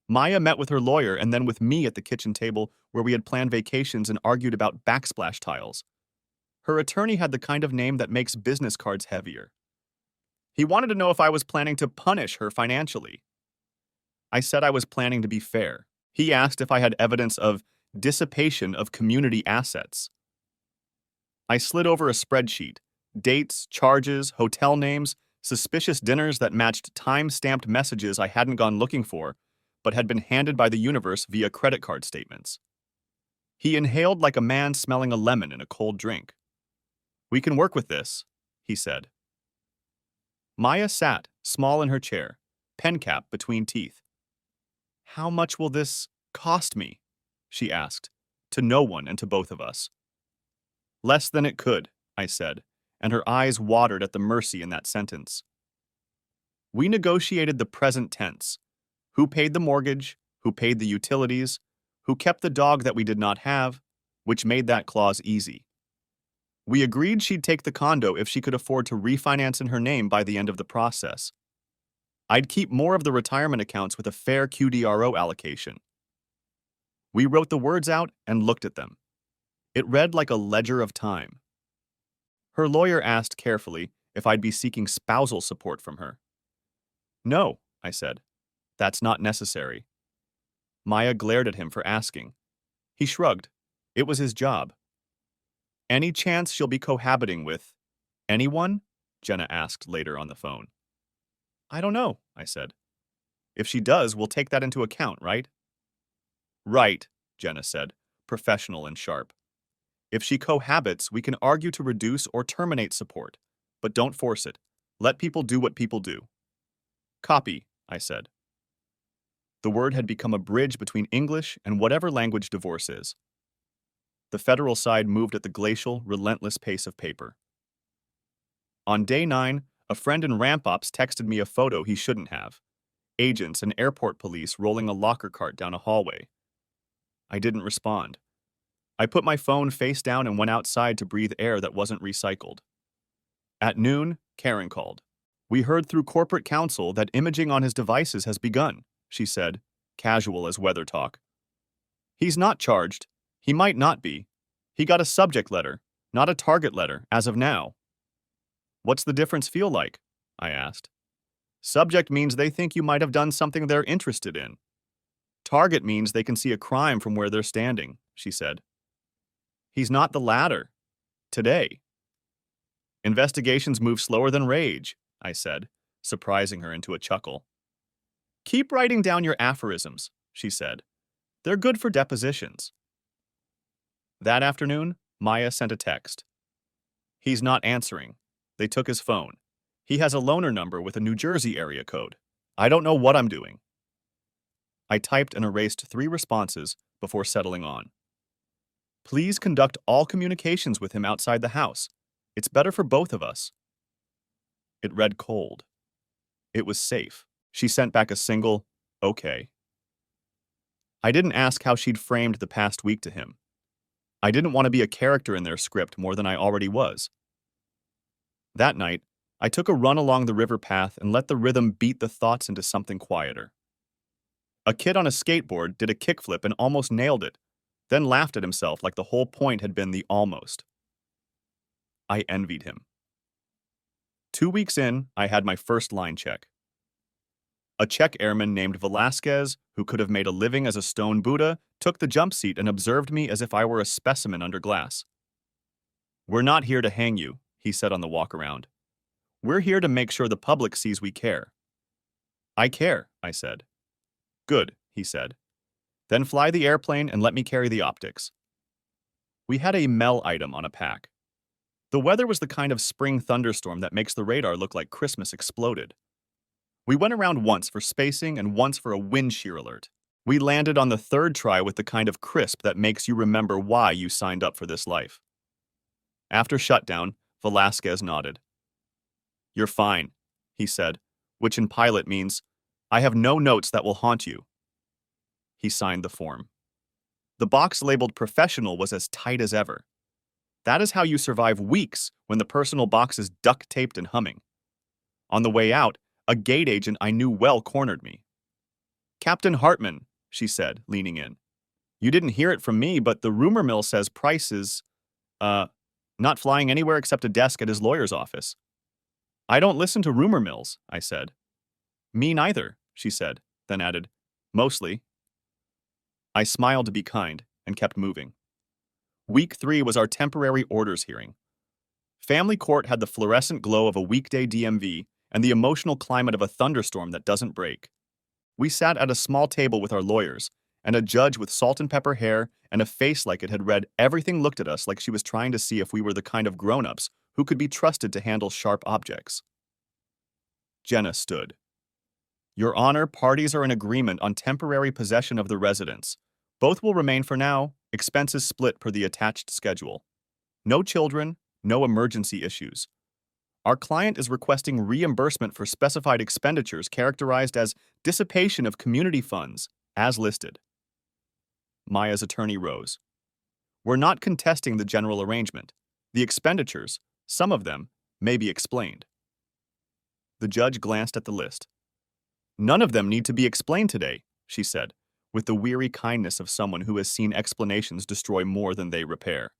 Maya met with her lawyer and then with me at the kitchen table where we had planned vacations and argued about backsplash tiles. Her attorney had the kind of name that makes business cards heavier. He wanted to know if I was planning to punish her financially. I said I was planning to be fair. He asked if I had evidence of dissipation of community assets. I slid over a spreadsheet, dates, charges, hotel names, suspicious dinners that matched time-stamped messages I hadn't gone looking for, but had been handed by the universe via credit card statements. He inhaled like a man smelling a lemon in a cold drink. "We can work with this," he said. Maya sat, small in her chair, pen cap between teeth. "How much will this cost me?" she asked, to no one and to both of us. "Less than it could," I said, and her eyes watered at the mercy in that sentence. We negotiated the present tense. Who paid the mortgage, who paid the utilities, who kept the dog that we did not have, which made that clause easy. We agreed she'd take the condo if she could afford to refinance in her name by the end of the process. I'd keep more of the retirement accounts with a fair QDRO allocation. We wrote the words out and looked at them. It read like a ledger of time. Her lawyer asked carefully if I'd be seeking spousal support from her. "No," I said. "That's not necessary." Maya glared at him for asking. He shrugged. It was his job. "Any chance she'll be cohabiting with anyone?" Jenna asked later on the phone. "I don't know," I said. "If she does, we'll take that into account, right?" "Right," Jenna said, professional and sharp. "If she cohabits, we can argue to reduce or terminate support, but don't force it. Let people do what people do." "Copy," I said. The word had become a bridge between English and whatever language divorce is. The federal side moved at the glacial, relentless pace of paper. On day 9, a friend in Ramp Ops texted me a photo he shouldn't have. Agents and airport police rolling a locker cart down a hallway. I didn't respond. I put my phone face down and went outside to breathe air that wasn't recycled. At noon, Karen called. "We heard through corporate counsel that imaging on his devices has begun," she said, casual as weather talk. "He's not charged. He might not be. He got a subject letter, not a target letter, as of now." "What's the difference feel like?" I asked. "Subject means they think you might have done something they're interested in. Target means they can see a crime from where they're standing," she said. "He's not the latter. Today." "Investigations move slower than rage," I said, surprising her into a chuckle. "Keep writing down your aphorisms," she said. "They're good for depositions." That afternoon, Maya sent a text. "He's not answering. They took his phone. He has a loaner number with a New Jersey area code. I don't know what I'm doing." I typed and erased 3 responses before settling on. "Please conduct all communications with him outside the house. It's better for both of us." It read cold. It was safe. She sent back a single, "Okay." I didn't ask how she'd framed the past week to him. I didn't want to be a character in their script more than I already was. That night, I took a run along the river path and let the rhythm beat the thoughts into something quieter. A kid on a skateboard did a kickflip and almost nailed it, then laughed at himself like the whole point had been the almost. I envied him. 2 weeks in, I had my first line check. A Czech airman named Velasquez, who could have made a living as a stone Buddha, took the jump seat and observed me as if I were a specimen under glass. "We're not here to hang you," he said on the walk around. "We're here to make sure the public sees we care." "I care," I said. "Good," he said. "Then fly the airplane and let me carry the optics." We had a Mel item on a pack. The weather was the kind of spring thunderstorm that makes the radar look like Christmas exploded. We went around once for spacing and once for a wind shear alert. We landed on the third try with the kind of crisp that makes you remember why you signed up for this life. After shutdown, Velasquez nodded. "You're fine," he said, which in pilot means, "I have no notes that will haunt you." He signed the form. The box labeled professional was as tight as ever. That is how you survive weeks when the personal box is duct-taped and humming. On the way out, a gate agent I knew well cornered me. "Captain Hartman," she said, leaning in. "You didn't hear it from me, but the rumor mill says Price is, not flying anywhere except a desk at his lawyer's office." "I don't listen to rumor mills," I said. "Me neither," she said, then added, "mostly." I smiled to be kind and kept moving. Week 3 was our temporary orders hearing. Family court had the fluorescent glow of a weekday DMV and the emotional climate of a thunderstorm that doesn't break. We sat at a small table with our lawyers, and a judge with salt and pepper hair and a face like it had read everything looked at us like she was trying to see if we were the kind of grown-ups who could be trusted to handle sharp objects. Jenna stood. "Your Honor, parties are in agreement on temporary possession of the residence. Both will remain for now, expenses split per the attached schedule. No children, no emergency issues. Our client is requesting reimbursement for specified expenditures characterized as dissipation of community funds, as listed." Maya's attorney rose. "We're not contesting the general arrangement. The expenditures, some of them, may be explained." The judge glanced at the list. "None of them need to be explained today," she said, with the weary kindness of someone who has seen explanations destroy more than they repair.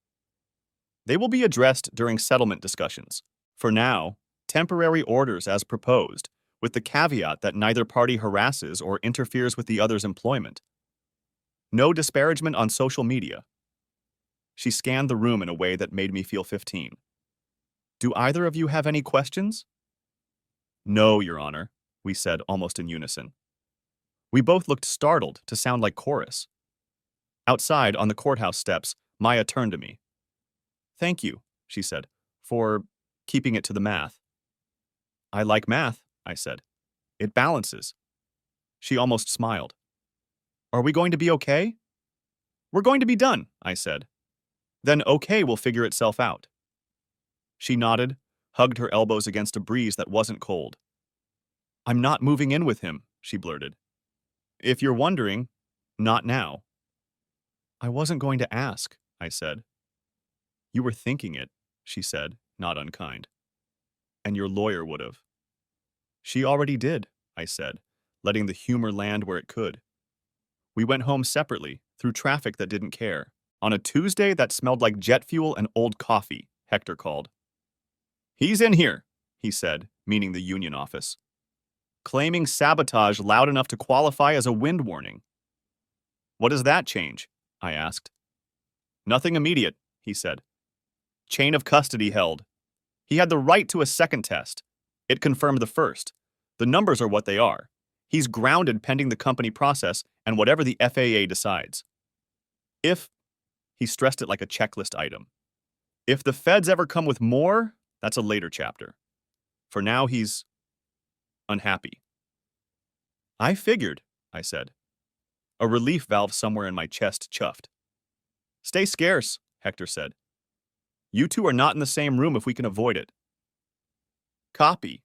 "They will be addressed during settlement discussions. For now, temporary orders as proposed, with the caveat that neither party harasses or interferes with the other's employment. No disparagement on social media." She scanned the room in a way that made me feel 15. "Do either of you have any questions?" "No, Your Honor," we said almost in unison. We both looked startled to sound like chorus. Outside, on the courthouse steps, Maya turned to me. "Thank you," she said, "for keeping it to the math." "I like math," I said. "It balances." She almost smiled. "Are we going to be okay?" "We're going to be done," I said. "Then okay will figure itself out." She nodded, hugged her elbows against a breeze that wasn't cold. "I'm not moving in with him," she blurted. "If you're wondering, not now." "I wasn't going to ask," I said. "You were thinking it," she said, not unkind. "And your lawyer would have." "She already did," I said, letting the humor land where it could. We went home separately, through traffic that didn't care. On a Tuesday that smelled like jet fuel and old coffee, Hector called. "He's in here," he said, meaning the union office. "Claiming sabotage loud enough to qualify as a wind warning." "What does that change?" I asked. "Nothing immediate," he said. "Chain of custody held. He had the right to a second test. It confirmed the first. The numbers are what they are. He's grounded pending the company process and whatever the FAA decides. If," he stressed it like a checklist item, "if the feds ever come with more, that's a later chapter. For now, he's unhappy." "I figured," I said. A relief valve somewhere in my chest chuffed. "Stay scarce," Hector said. "You two are not in the same room if we can avoid it." "Copy."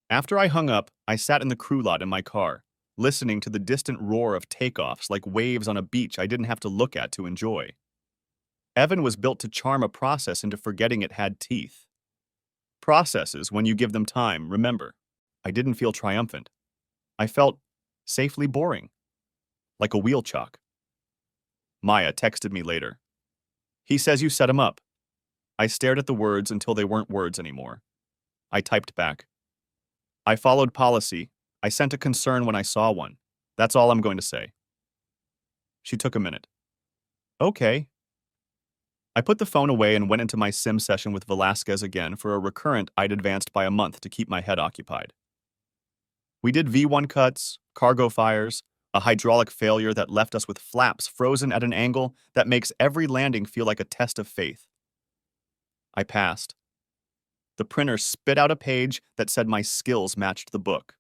After I hung up, I sat in the crew lot in my car, listening to the distant roar of takeoffs like waves on a beach I didn't have to look at to enjoy. Evan was built to charm a process into forgetting it had teeth. Processes, when you give them time, remember. I didn't feel triumphant. I felt safely boring. Like a wheel chalk. Maya texted me later. "He says you set him up." I stared at the words until they weren't words anymore. I typed back. "I followed policy. I sent a concern when I saw one. That's all I'm going to say. She took a minute. Okay. I put the phone away and went into my sim session with Velasquez again for a recurrent I'd advanced by a month to keep my head occupied. We did V1 cuts, cargo fires, a hydraulic failure that left us with flaps frozen at an angle that makes every landing feel like a test of faith. I passed. The printer spit out a page that said my skills matched the book.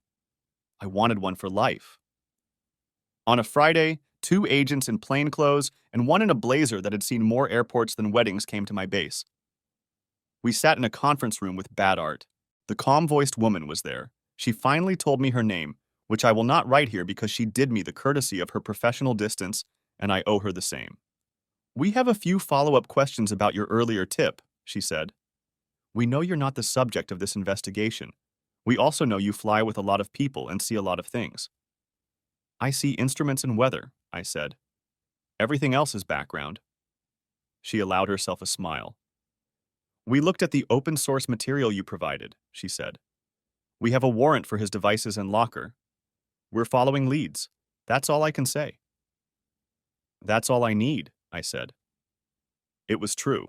I wanted one for life. On a Friday, 2 agents in plainclothes and one in a blazer that had seen more airports than weddings came to my base. We sat in a conference room with bad art. The calm-voiced woman was there. She finally told me her name, which I will not write here because she did me the courtesy of her professional distance, and I owe her the same. We have a few follow-up questions about your earlier tip, she said. We know you're not the subject of this investigation. We also know you fly with a lot of people and see a lot of things. I see instruments and weather, I said. Everything else is background. She allowed herself a smile. We looked at the open source material you provided, she said. We have a warrant for his devices and locker. We're following leads. That's all I can say. That's all I need, I said. It was true.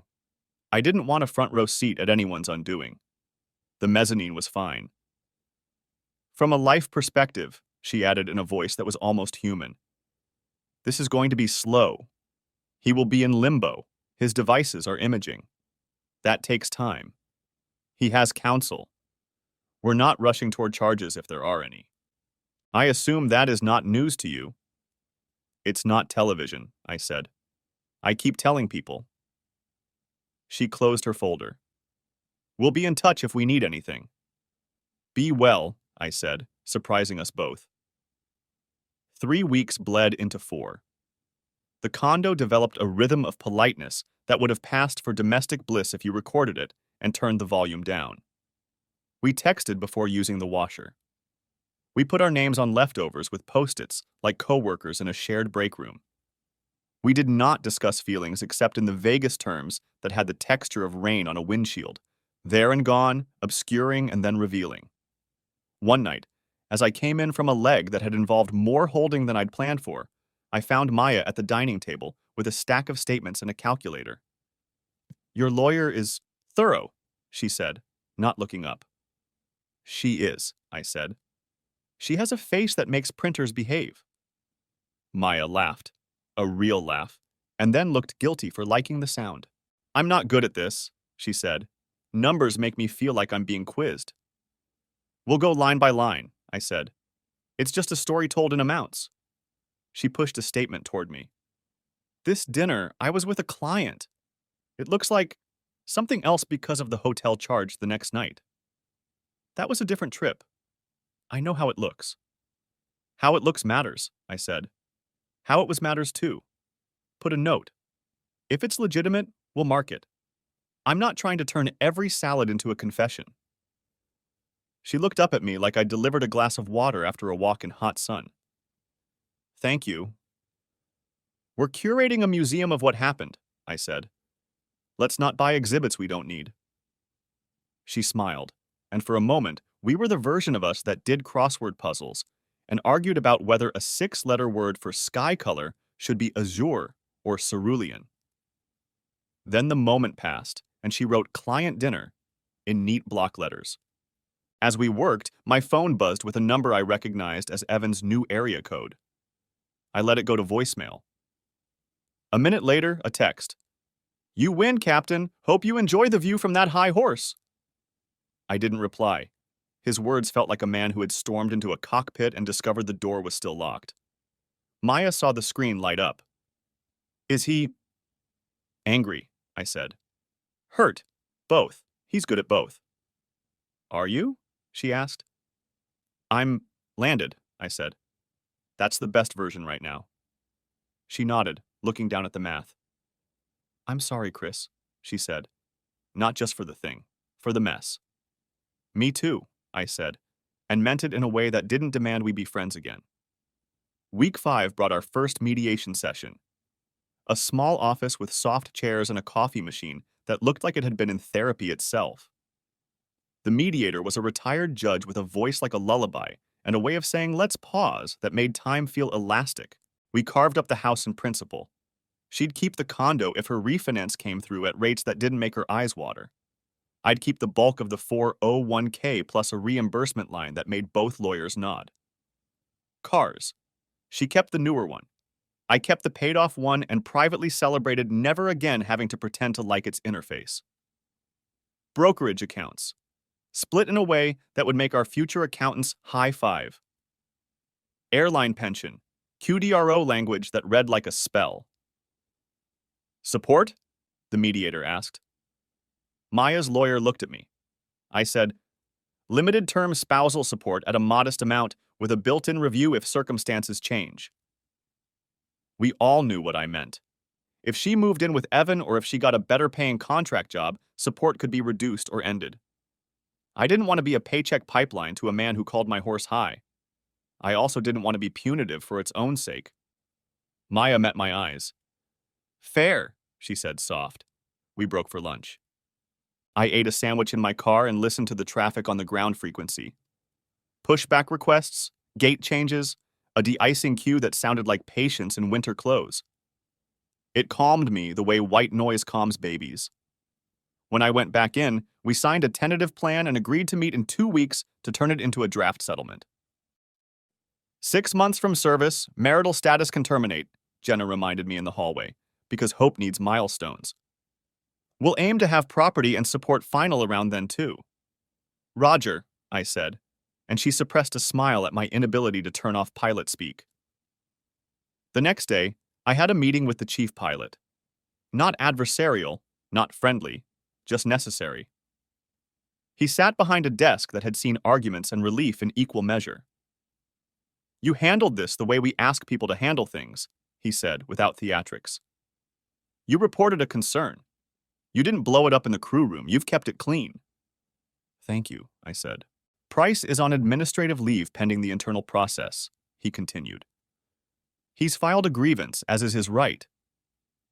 I didn't want a front row seat at anyone's undoing. The mezzanine was fine. From a life perspective, she added in a voice that was almost human. This is going to be slow. He will be in limbo. His devices are imaging. That takes time. He has counsel. We're not rushing toward charges if there are any. I assume that is not news to you. It's not television, I said. I keep telling people. She closed her folder. We'll be in touch if we need anything. Be well, I said, surprising us both. 3 weeks bled into 4. The condo developed a rhythm of politeness that would have passed for domestic bliss if you recorded it and turned the volume down. We texted before using the washer. We put our names on leftovers with Post-its like coworkers in a shared break room. We did not discuss feelings except in the vaguest terms that had the texture of rain on a windshield, there and gone, obscuring and then revealing. One night, as I came in from a leg that had involved more holding than I'd planned for, I found Maya at the dining table with a stack of statements and a calculator. Your lawyer is thorough, she said, not looking up. She is, I said. She has a face that makes printers behave. Maya laughed, a real laugh, and then looked guilty for liking the sound. I'm not good at this, she said. Numbers make me feel like I'm being quizzed. We'll go line by line, I said. It's just a story told in amounts. She pushed a statement toward me. This dinner, I was with a client. It looks like something else because of the hotel charge the next night. That was a different trip. I know how it looks. How it looks matters, I said. How it was matters too. Put a note. If it's legitimate, we'll mark it. I'm not trying to turn every salad into a confession. She looked up at me like I'd delivered a glass of water after a walk in hot sun. Thank you. We're curating a museum of what happened, I said. Let's not buy exhibits we don't need. She smiled, and for a moment, we were the version of us that did crossword puzzles and argued about whether a 6-letter word for sky color should be azure or cerulean. Then the moment passed, and she wrote client dinner in neat block letters. As we worked, my phone buzzed with a number I recognized as Evan's new area code. I let it go to voicemail. A minute later, a text. You win, Captain. Hope you enjoy the view from that high horse. I didn't reply. His words felt like a man who had stormed into a cockpit and discovered the door was still locked. Maya saw the screen light up. Is he angry? I said. Hurt. Both. He's good at both. Are you? She asked. I'm landed, I said. That's the best version right now. She nodded, looking down at the math. I'm sorry, Chris, she said. Not just for the thing, for the mess. Me too, I said, and meant it in a way that didn't demand we be friends again. Week 5 brought our first mediation session. A small office with soft chairs and a coffee machine that looked like it had been in therapy itself. The mediator was a retired judge with a voice like a lullaby and a way of saying let's pause that made time feel elastic. We carved up the house in principle. She'd keep the condo if her refinance came through at rates that didn't make her eyes water. I'd keep the bulk of the 401k plus a reimbursement line that made both lawyers nod. Cars. She kept the newer one. I kept the paid-off one and privately celebrated never again having to pretend to like its interface. Brokerage accounts. Split in a way that would make our future accountants high five. Airline pension. QDRO language that read like a spell. Support? The mediator asked. Maya's lawyer looked at me. I said, limited-term spousal support at a modest amount with a built-in review if circumstances change. We all knew what I meant. If she moved in with Evan or if she got a better-paying contract job, support could be reduced or ended. I didn't want to be a paycheck pipeline to a man who called my horse high. I also didn't want to be punitive for its own sake. Maya met my eyes. Fair, she said soft. We broke for lunch. I ate a sandwich in my car and listened to the traffic on the ground frequency. Pushback requests, gate changes, a de-icing queue that sounded like patience in winter clothes. It calmed me the way white noise calms babies. When I went back in, we signed a tentative plan and agreed to meet in 2 weeks to turn it into a draft settlement. 6 months from service, marital status can terminate, Jenna reminded me in the hallway, because hope needs milestones. We'll aim to have property and support final around then, too. Roger, I said, and she suppressed a smile at my inability to turn off pilot speak. The next day, I had a meeting with the chief pilot. Not adversarial, not friendly, just necessary. He sat behind a desk that had seen arguments and relief in equal measure. You handled this the way we ask people to handle things, he said, without theatrics. You reported a concern. You didn't blow it up in the crew room. You've kept it clean. Thank you, I said. Price is on administrative leave pending the internal process, he continued. He's filed a grievance, as is his right.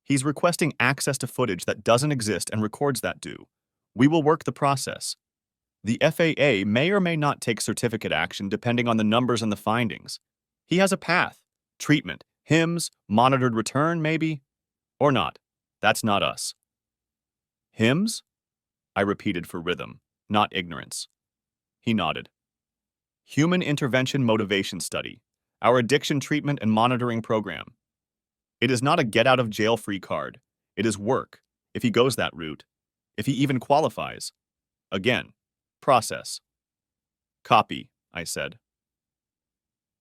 He's requesting access to footage that doesn't exist and records that due. We will work the process. The FAA may or may not take certificate action depending on the numbers and the findings. He has a path. Treatment, HIMS, monitored return, maybe? Or not. That's not us. HIMS? I repeated for rhythm, not ignorance. He nodded. Human Intervention Motivation Study, our addiction treatment and monitoring program. It is not a get-out-of-jail-free card. It is work, if he goes that route, if he even qualifies. Again, process. Copy, I said.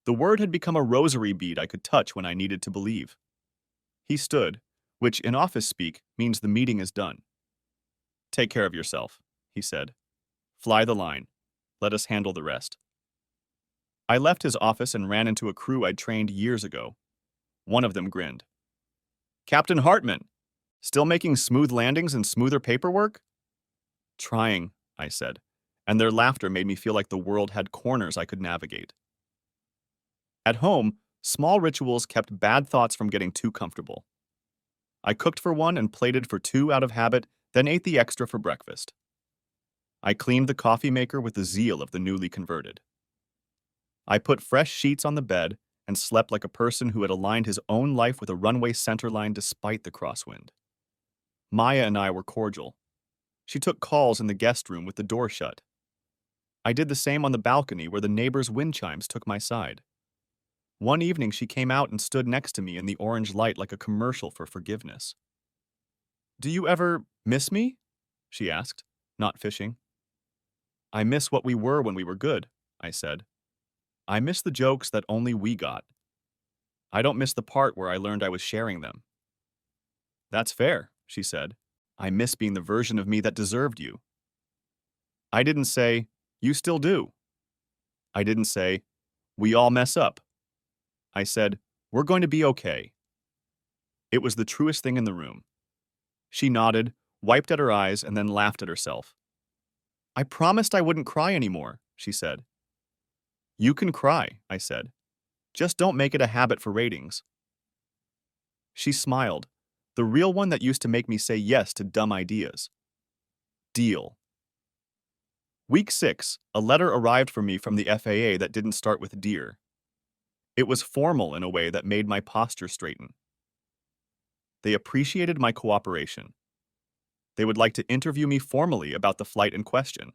The word had become a rosary bead I could touch when I needed to believe. He stood, which in office speak means the meeting is done. Take care of yourself, he said. Fly the line. Let us handle the rest. I left his office and ran into a crew I'd trained years ago. One of them grinned. Captain Hartman, still making smooth landings and smoother paperwork? Trying, I said, and their laughter made me feel like the world had corners I could navigate. At home, small rituals kept bad thoughts from getting too comfortable. I cooked for one and plated for two out of habit, then ate the extra for breakfast. I cleaned the coffee maker with the zeal of the newly converted. I put fresh sheets on the bed and slept like a person who had aligned his own life with a runway centerline despite the crosswind. Maya and I were cordial. She took calls in the guest room with the door shut. I did the same on the balcony where the neighbors' wind chimes took my side. One evening she came out and stood next to me in the orange light like a commercial for forgiveness. Do you ever miss me? She asked, not fishing. I miss what we were when we were good, I said. I miss the jokes that only we got. I don't miss the part where I learned I was sharing them. That's fair, she said. I miss being the version of me that deserved you. I didn't say, you still do. I didn't say, we all mess up. I said, we're going to be okay. It was the truest thing in the room. She nodded, wiped at her eyes, and then laughed at herself. I promised I wouldn't cry anymore, she said. You can cry, I said. Just don't make it a habit for ratings. She smiled, the real one that used to make me say yes to dumb ideas. Deal. Week 6, a letter arrived for me from the FAA that didn't start with "Dear." It was formal in a way that made my posture straighten. They appreciated my cooperation. They would like to interview me formally about the flight in question.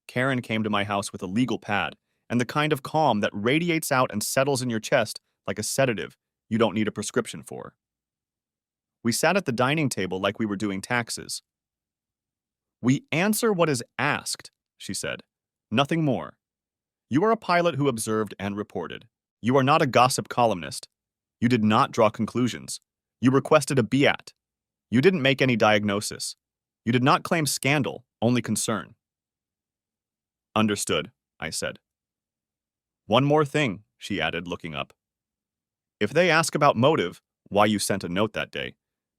Karen came to my house with a legal pad and the kind of calm that radiates out and settles in your chest like a sedative you don't need a prescription for. We sat at the dining table like we were doing taxes. "We answer what is asked," she said. "Nothing more. You are a pilot who observed and reported. You are not a gossip columnist. You did not draw conclusions. You requested a BAT. You didn't make any diagnosis. You did not claim scandal, only concern." "Understood," I said. "One more thing," she added, looking up. "If they ask about motive, why you sent a note that day,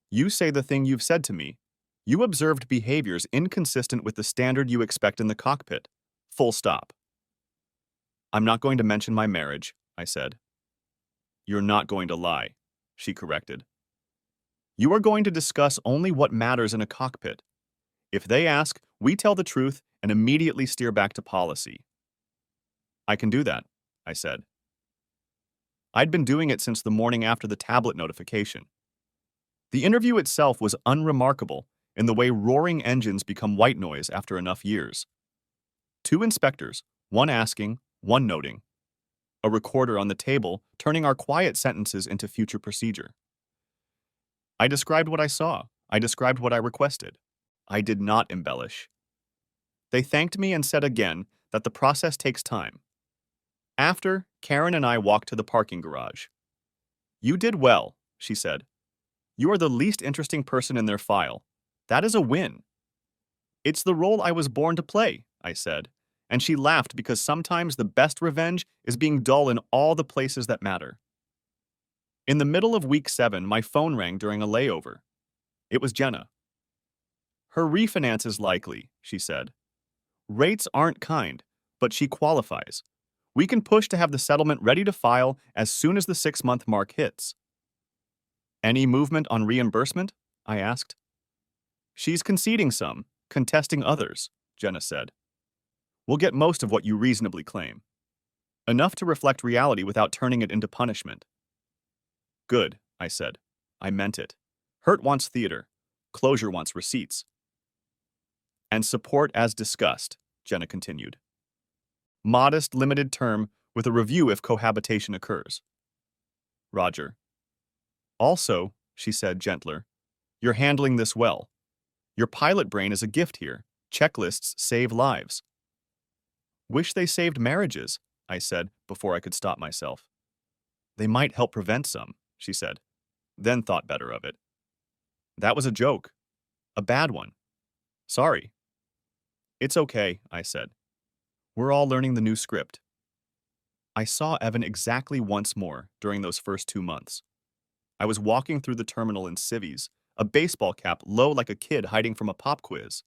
you say the thing you've said to me. You observed behaviors inconsistent with the standard you expect in the cockpit. Full stop." "I'm not going to mention my marriage," I said. "You're not going to lie," she corrected. "You are going to discuss only what matters in a cockpit. If they ask, we tell the truth and immediately steer back to policy." "I can do that," I said. I'd been doing it since the morning after the tablet notification. The interview itself was unremarkable in the way roaring engines become white noise after enough years. 2 inspectors, one asking, one noting. A recorder on the table turning our quiet sentences into future procedure. I described what I saw. I described what I requested. I did not embellish. They thanked me and said again that the process takes time. After, Karen and I walked to the parking garage. "You did well," she said. "You are the least interesting person in their file. That is a win." "It's the role I was born to play," I said, and she laughed because sometimes the best revenge is being dull in all the places that matter. In the middle of week 7, my phone rang during a layover. It was Jenna. "Her refinance is likely," she said. "Rates aren't kind, but she qualifies. We can push to have the settlement ready to file as soon as the 6-month mark hits." "Any movement on reimbursement?" I asked. "She's conceding some, contesting others," Jenna said. "We'll get most of what you reasonably claim. Enough to reflect reality without turning it into punishment." "Good," I said. I meant it. Hurt wants theater. Closure wants receipts. "And support as discussed," Jenna continued. "Modest, limited term with a review if cohabitation occurs." "Roger." "Also," she said, gentler, "you're handling this well. Your pilot brain is a gift here. Checklists save lives." "Wish they saved marriages," I said before I could stop myself. "They might help prevent some," she said, then thought better of it. "That was a joke. A bad one. Sorry." "It's okay," I said. "We're all learning the new script." I saw Evan exactly once more during those first 2 months. I was walking through the terminal in civvies, a baseball cap low like a kid hiding from a pop quiz.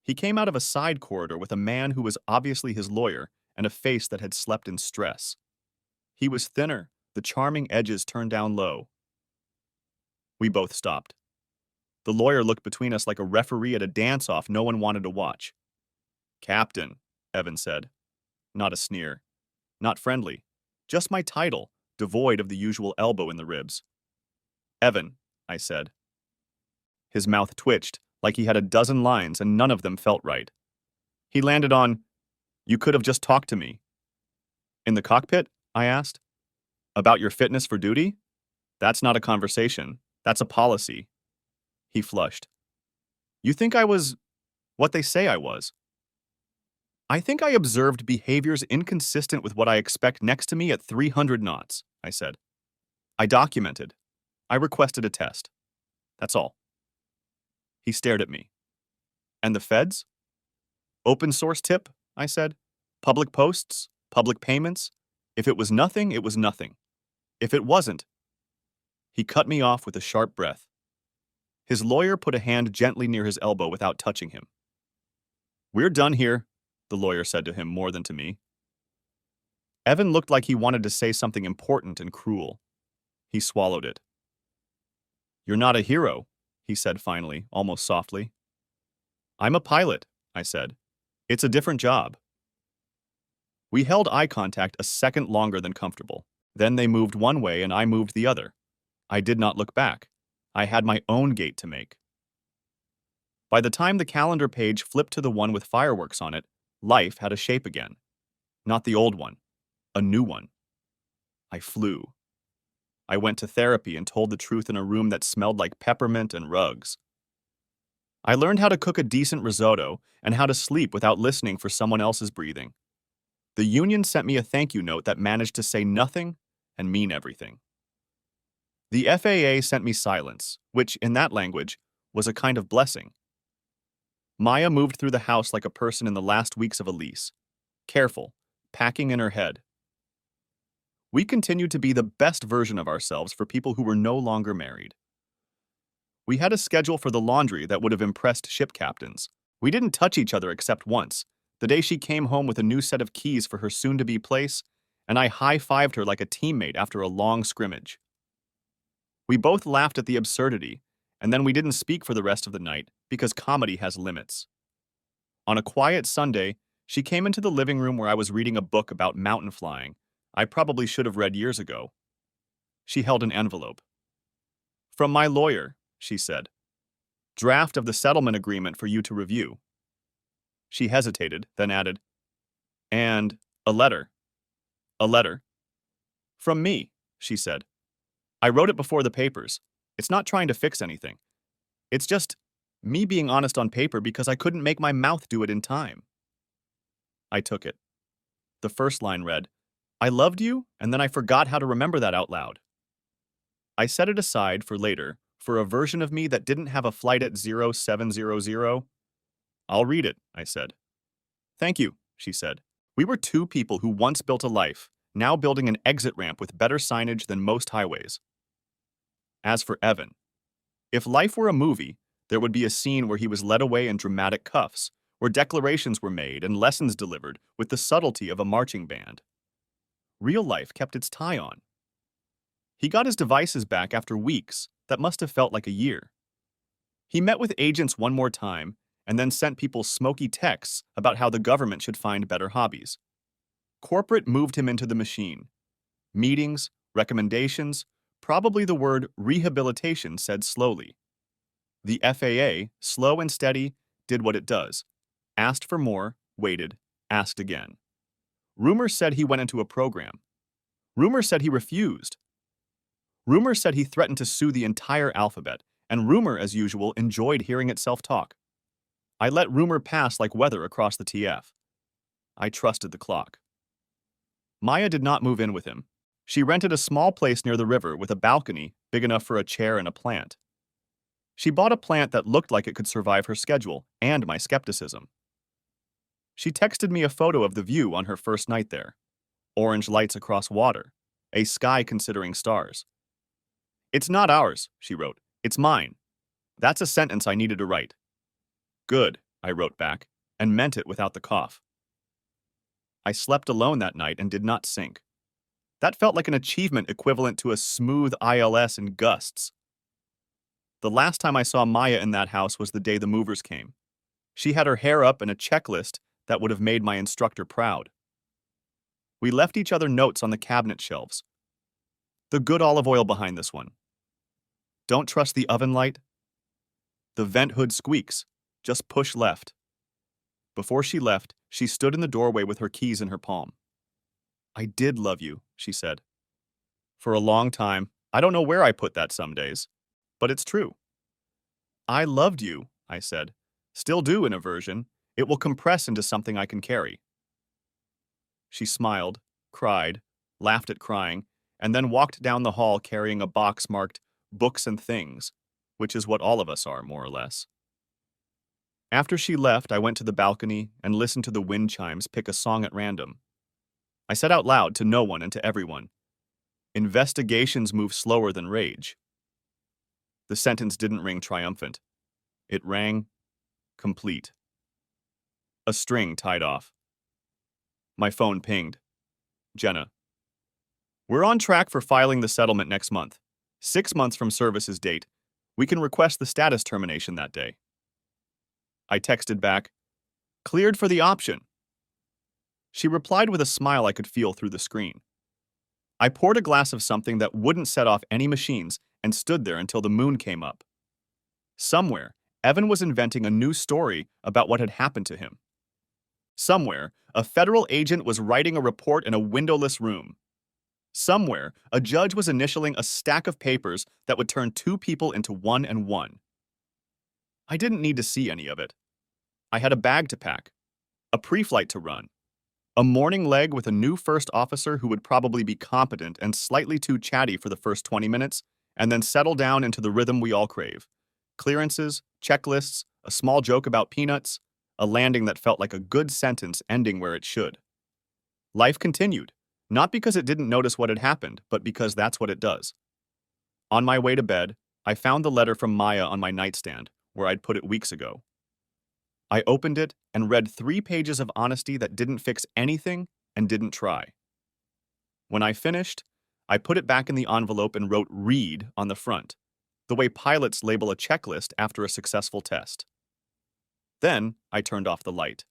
He came out of a side corridor with a man who was obviously his lawyer and a face that had slept in stress. He was thinner, the charming edges turned down low. We both stopped. The lawyer looked between us like a referee at a dance-off no one wanted to watch. "Captain," Evan said. Not a sneer. Not friendly. Just my title, devoid of the usual elbow in the ribs. "Evan," I said. His mouth twitched, like he had a dozen lines and none of them felt right. He landed on, "You could have just talked to me." "In the cockpit?" I asked. "About your fitness for duty? That's not a conversation. That's a policy." He flushed. "You think I was what they say I was?" "I think I observed behaviors inconsistent with what I expect next to me at 300 knots, I said. "I documented. I requested a test. That's all." He stared at me. "And the feds?" "Open source tip," I said. "Public posts, public payments. If it was nothing, it was nothing. If it wasn't..." He cut me off with a sharp breath. His lawyer put a hand gently near his elbow without touching him. "We're done here," the lawyer said to him more than to me. Evan looked like he wanted to say something important and cruel. He swallowed it. "You're not a hero," he said finally, almost softly. "I'm a pilot," I said, It's a different job. We held eye contact a second longer than comfortable. Then they moved one way and I moved the other. I did not look back. I had my own gate to make. By the time the calendar page flipped to the one with fireworks on it, life had a shape again. Not the old one, a new one. I flew. I went to therapy and told the truth in a room that smelled like peppermint and rugs. I learned how to cook a decent risotto and how to sleep without listening for someone else's breathing. The union sent me a thank you note that managed to say nothing and mean everything. The FAA sent me silence, which, in that language, was a kind of blessing. Maya moved through the house like a person in the last weeks of a lease, careful, packing in her head. We continued to be the best version of ourselves for people who were no longer married. We had a schedule for the laundry that would have impressed ship captains. We didn't touch each other except once, the day she came home with a new set of keys for her soon-to-be place, and I high-fived her like a teammate after a long scrimmage. We both laughed at the absurdity, and then we didn't speak for the rest of the night because comedy has limits. On a quiet Sunday, she came into the living room where I was reading a book about mountain flying I probably should have read years ago. She held an envelope. "From my lawyer," she said. "Draft of the settlement agreement for you to review." She hesitated, then added, "And a letter." "A letter?" "From me," she said. "I wrote it before the papers. It's not trying to fix anything. It's just me being honest on paper because I couldn't make my mouth do it in time." I took it. The first line read, "I loved you, and then I forgot how to remember that out loud." I set it aside for later, for a version of me that didn't have a flight at 0700. "I'll read it," I said. "Thank you," she said. We were two people who once built a life, now building an exit ramp with better signage than most highways. As for Evan, if life were a movie, there would be a scene where he was led away in dramatic cuffs, where declarations were made and lessons delivered with the subtlety of a marching band. Real life kept its tie on. He got his devices back after weeks that must have felt like a year. He met with agents one more time and then sent people smoky texts about how the government should find better hobbies. Corporate moved him into the machine. Meetings, recommendations, probably the word rehabilitation said slowly. The FAA, slow and steady, did what it does. Asked for more, waited, asked again. Rumors said he went into a program. Rumors said he refused. Rumor said he threatened to sue the entire alphabet, and rumor, as usual, enjoyed hearing itself talk. I let rumor pass like weather across the TF. I trusted the clock. Maya did not move in with him. She rented a small place near the river with a balcony big enough for a chair and a plant. She bought a plant that looked like it could survive her schedule and my skepticism. She texted me a photo of the view on her first night there. Orange lights across water, a sky considering stars. "It's not ours," she wrote. "It's mine." That's a sentence I needed to write. "Good," I wrote back, and meant it without the cough. I slept alone that night and did not sink. That felt like an achievement equivalent to a smooth ILS in gusts. The last time I saw Maya in that house was the day the movers came. She had her hair up and a checklist that would have made my instructor proud. We left each other notes on the cabinet shelves. The good olive oil behind this one. Don't trust the oven light. The vent hood squeaks. Just push left. Before she left, she stood in the doorway with her keys in her palm. "I did love you," she said. "For a long time. I don't know where I put that some days. But it's true." "I loved you," I said. "Still do in a version. It will compress into something I can carry." She smiled, cried, laughed at crying, and then walked down the hall carrying a box marked "Books and Things," which is what all of us are, more or less. After she left, I went to the balcony and listened to the wind chimes pick a song at random. I said out loud to no one and to everyone, "Investigations move slower than rage." The sentence didn't ring triumphant. It rang complete. A string tied off. My phone pinged. "Jenna. We're on track for filing the settlement next month. 6 months from service's date. We can request the status termination that day." I texted back, Cleared for the option. She replied with a smile I could feel through the screen. I poured a glass of something that wouldn't set off any machines and stood there until the moon came up. Somewhere, Evan was inventing a new story about what had happened to him. Somewhere, a federal agent was writing a report in a windowless room. Somewhere, a judge was initialing a stack of papers that would turn two people into one and one. I didn't need to see any of it. I had a bag to pack, a pre-flight to run, a morning leg with a new first officer who would probably be competent and slightly too chatty for the first 20 minutes, and then settle down into the rhythm we all crave. Clearances, checklists, a small joke about peanuts, a landing that felt like a good sentence ending where it should. Life continued, not because it didn't notice what had happened, but because that's what it does. On my way to bed, I found the letter from Maya on my nightstand, where I'd put it weeks ago. I opened it and read 3 pages of honesty that didn't fix anything and didn't try. When I finished, I put it back in the envelope and wrote "read" on the front, the way pilots label a checklist after a successful test. Then I turned off the light.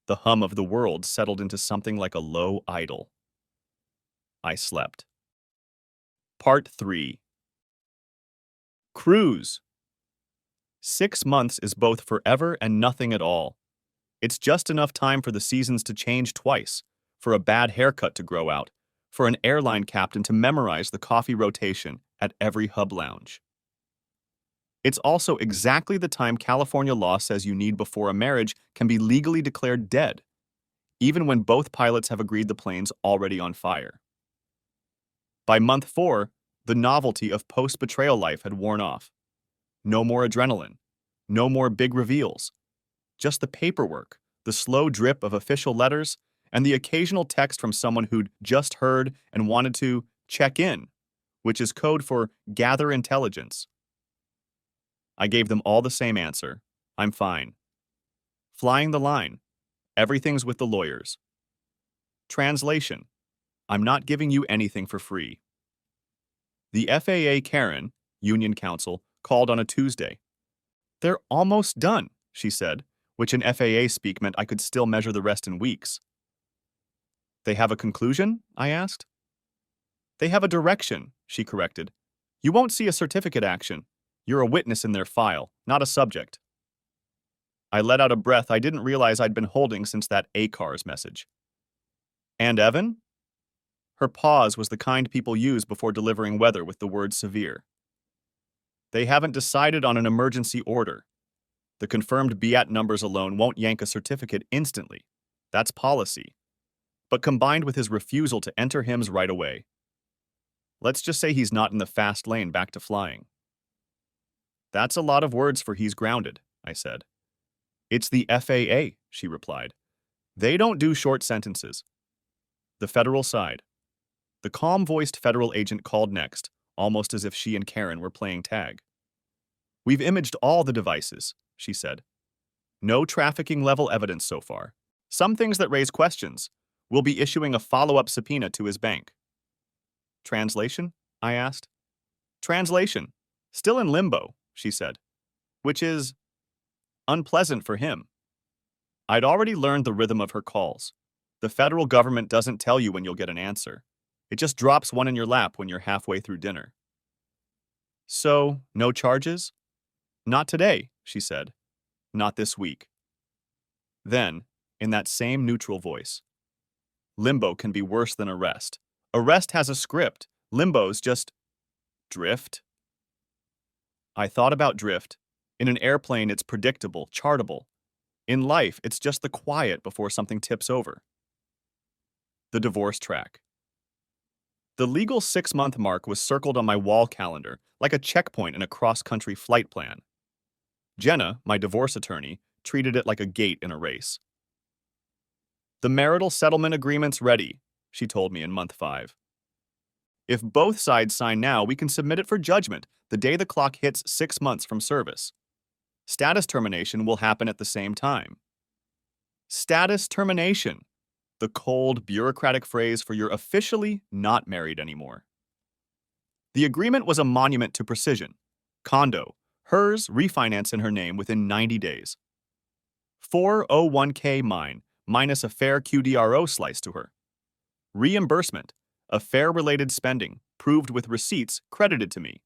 The hum of the world settled into something like a low idle. I slept. Part 3. Cruise. 6 months is both forever and nothing at all. It's just enough time for the seasons to change twice, for a bad haircut to grow out, for an airline captain to memorize the coffee rotation at every hub lounge. It's also exactly the time California law says you need before a marriage can be legally declared dead, even when both pilots have agreed the plane's already on fire. By month 4, the novelty of post-betrayal life had worn off. No more adrenaline. No more big reveals. Just the paperwork, the slow drip of official letters, and the occasional text from someone who'd just heard and wanted to check in, which is code for gather intelligence. I gave them all the same answer. I'm fine. Flying the line. Everything's with the lawyers. Translation. I'm not giving you anything for free. The FAA Karen, Union Counsel, called on a Tuesday. They're almost done, she said, which in FAA speak meant I could still measure the rest in weeks. They have a conclusion? I asked. They have a direction, she corrected. You won't see a certificate action. You're a witness in their file, not a subject. I let out a breath I didn't realize I'd been holding since that ACARS message. And Evan? Her pause was the kind people use before delivering weather with the word severe. They haven't decided on an emergency order. The confirmed BAT numbers alone won't yank a certificate instantly. That's policy. But combined with his refusal to enter HIMSS right away. Let's just say he's not in the fast lane back to flying. That's a lot of words for he's grounded, I said. It's the FAA, she replied. They don't do short sentences. The federal side. The calm-voiced federal agent called next, almost as if she and Karen were playing tag. We've imaged all the devices, she said. No trafficking level evidence so far. Some things that raise questions. We'll be issuing a follow-up subpoena to his bank. Translation? I asked. Translation. Still in limbo, she said. Which is unpleasant for him. I'd already learned the rhythm of her calls. The federal government doesn't tell you when you'll get an answer. It just drops one in your lap when you're halfway through dinner. So, no charges? Not today, she said. Not this week. Then, in that same neutral voice, limbo can be worse than arrest. Arrest has a script. Limbo's just drift. I thought about drift. In an airplane, it's predictable, chartable. In life, it's just the quiet before something tips over. The divorce track. The legal 6-month mark was circled on my wall calendar like a checkpoint in a cross-country flight plan. Jenna, my divorce attorney, treated it like a gate in a race. The marital settlement agreement's ready, she told me in month 5. If both sides sign now, we can submit it for judgment the day the clock hits 6 months from service. Status termination will happen at the same time. Status termination. The cold, bureaucratic phrase for you're officially not married anymore. The agreement was a monument to precision. Condo, hers, refinance in her name within 90 days. 401k mine, minus a fair QDRO slice to her. Reimbursement, a fair-related spending, proved with receipts credited to me.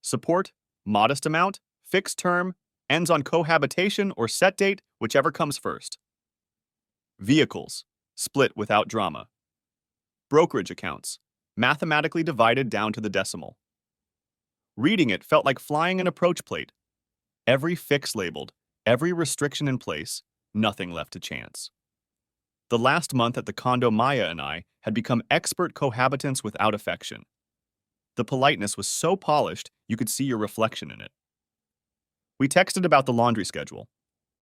Support, modest amount, fixed term, ends on cohabitation or set date, whichever comes first. Vehicles, split without drama. Brokerage accounts, mathematically divided down to the decimal. Reading it felt like flying an approach plate. Every fix labeled, every restriction in place, nothing left to chance. The last month at the condo, Maya and I had become expert cohabitants without affection. The politeness was so polished you could see your reflection in it. We texted about the laundry schedule.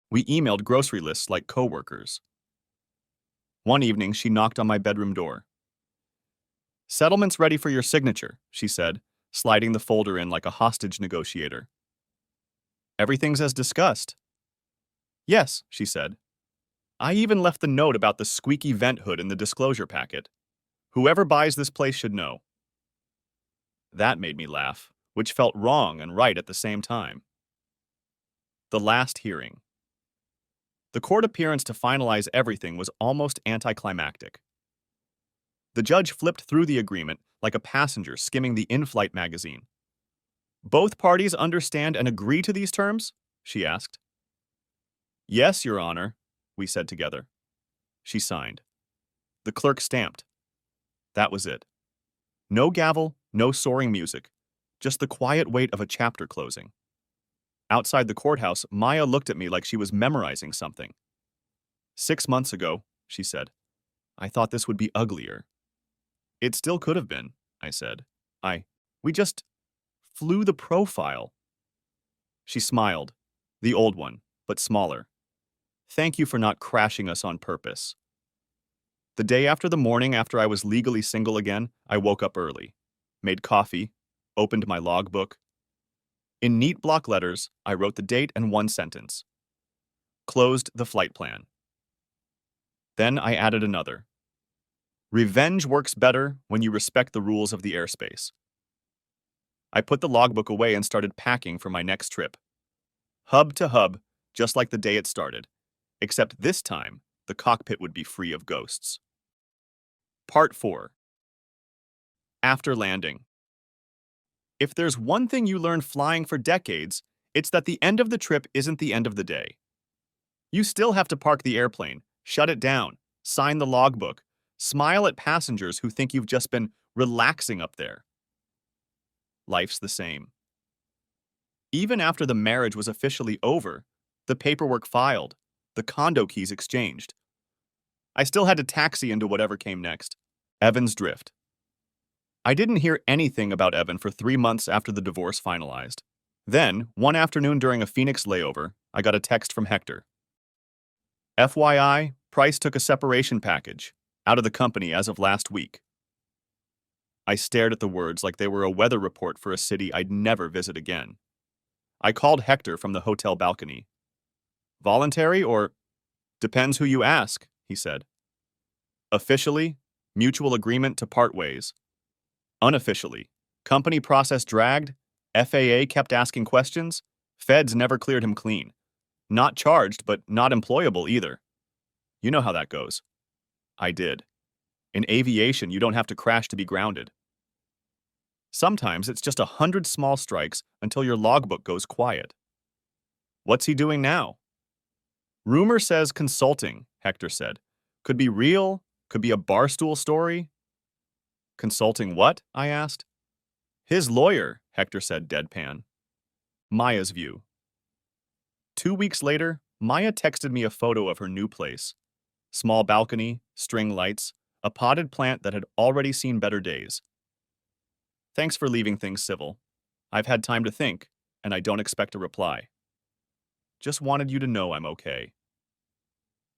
We emailed grocery lists like coworkers. One evening, she knocked on my bedroom door. "Settlement's ready for your signature," she said, sliding the folder in like a hostage negotiator. "Everything's as discussed." "Yes," she said. "I even left the note about the squeaky vent hood in the disclosure packet. Whoever buys this place should know." That made me laugh, which felt wrong and right at the same time. The last hearing. The court appearance to finalize everything was almost anticlimactic. The judge flipped through the agreement like a passenger skimming the in-flight magazine. "Both parties understand and agree to these terms?" she asked. "Yes, Your Honor," we said together. She signed. The clerk stamped. That was it. No gavel, no soaring music, just the quiet weight of a chapter closing. Outside the courthouse, Maya looked at me like she was memorizing something. "6 months ago," she said, "I thought this would be uglier." "It still could have been," I said. We just flew the profile." She smiled, the old one, but smaller. "Thank you for not crashing us on purpose." The day after the morning after I was legally single again, I woke up early, made coffee, opened my logbook. In neat block letters, I wrote the date and one sentence. Closed the flight plan. Then I added another. Revenge works better when you respect the rules of the airspace. I put the logbook away and started packing for my next trip. Hub to hub, just like the day it started, except this time, the cockpit would be free of ghosts. Part 4. After landing. If there's one thing you learn flying for decades, it's that the end of the trip isn't the end of the day. You still have to park the airplane, shut it down, sign the logbook, smile at passengers who think you've just been relaxing up there. Life's the same. Even after the marriage was officially over, the paperwork filed, the condo keys exchanged, I still had to taxi into whatever came next. Evan's drift. I didn't hear anything about Evan for 3 months after the divorce finalized. Then, one afternoon during a Phoenix layover, I got a text from Hector. "FYI, Price took a separation package, out of the company as of last week." I stared at the words like they were a weather report for a city I'd never visit again. I called Hector from the hotel balcony. "Voluntary or—" "Depends who you ask," he said. "Officially, mutual agreement to part ways. Unofficially, company process dragged, FAA kept asking questions, feds never cleared him clean. Not charged, but not employable either. You know how that goes." I did. In aviation, you don't have to crash to be grounded. Sometimes it's just 100 small strikes until your logbook goes quiet. "What's he doing now?" "Rumor says consulting," Hector said. "Could be real, could be a barstool story." "Consulting what?" I asked. "His lawyer," Hector said deadpan. Maya's view. 2 weeks later, Maya texted me a photo of her new place. Small balcony, string lights, a potted plant that had already seen better days. "Thanks for leaving things civil. I've had time to think, and I don't expect a reply. Just wanted you to know I'm okay."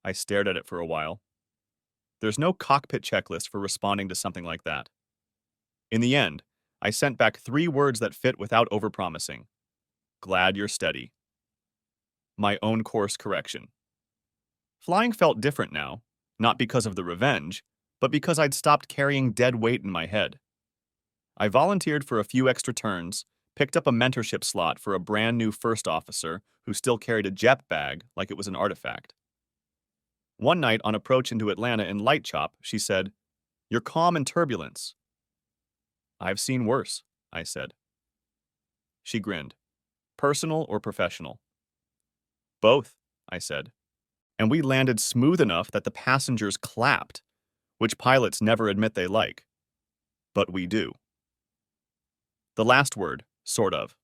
I stared at it for a while. There's no cockpit checklist for responding to something like that. In the end, I sent back 3 words that fit without overpromising. "Glad you're steady." My own course correction. Flying felt different now, not because of the revenge, but because I'd stopped carrying dead weight in my head. I volunteered for a few extra turns, Picked up a mentorship slot for a brand new first officer who still carried a jet bag like it was an artifact. One night on approach into Atlanta in Light Chop, she said, "You're calm in turbulence." "I've seen worse," I said. She grinned. "Personal or professional?" "Both," I said. And we landed smooth enough that the passengers clapped, which pilots never admit they like. But we do. The last word, sort of.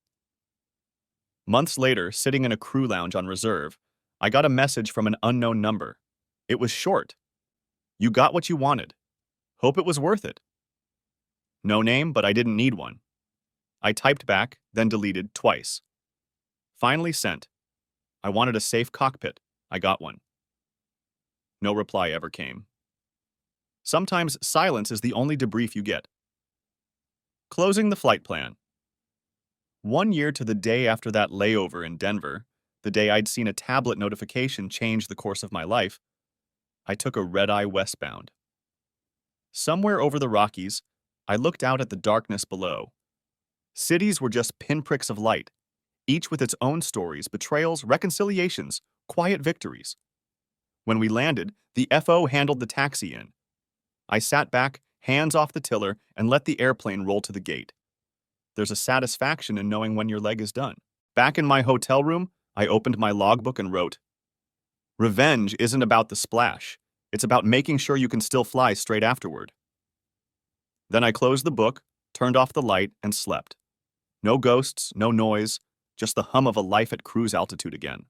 Months later, sitting in a crew lounge on reserve, I got a message from an unknown number. It was short. "You got what you wanted. Hope it was worth it." No name, but I didn't need one. I typed back, then deleted twice. Finally sent. I wanted a safe cockpit. I got one. No reply ever came. Sometimes silence is the only debrief you get. Closing the flight plan. 1 year to the day after that layover in Denver, the day I'd seen a tablet notification change the course of my life, I took a red-eye westbound. Somewhere over the Rockies, I looked out at the darkness below. Cities were just pinpricks of light, each with its own stories, betrayals, reconciliations, quiet victories. When we landed, the FO handled the taxi in. I sat back, hands off the tiller, and let the airplane roll to the gate. There's a satisfaction in knowing when your leg is done. Back in my hotel room, I opened my logbook and wrote, "Revenge isn't about the splash. It's about making sure you can still fly straight afterward." Then I closed the book, turned off the light, and slept. No ghosts, no noise, just the hum of a life at cruise altitude again.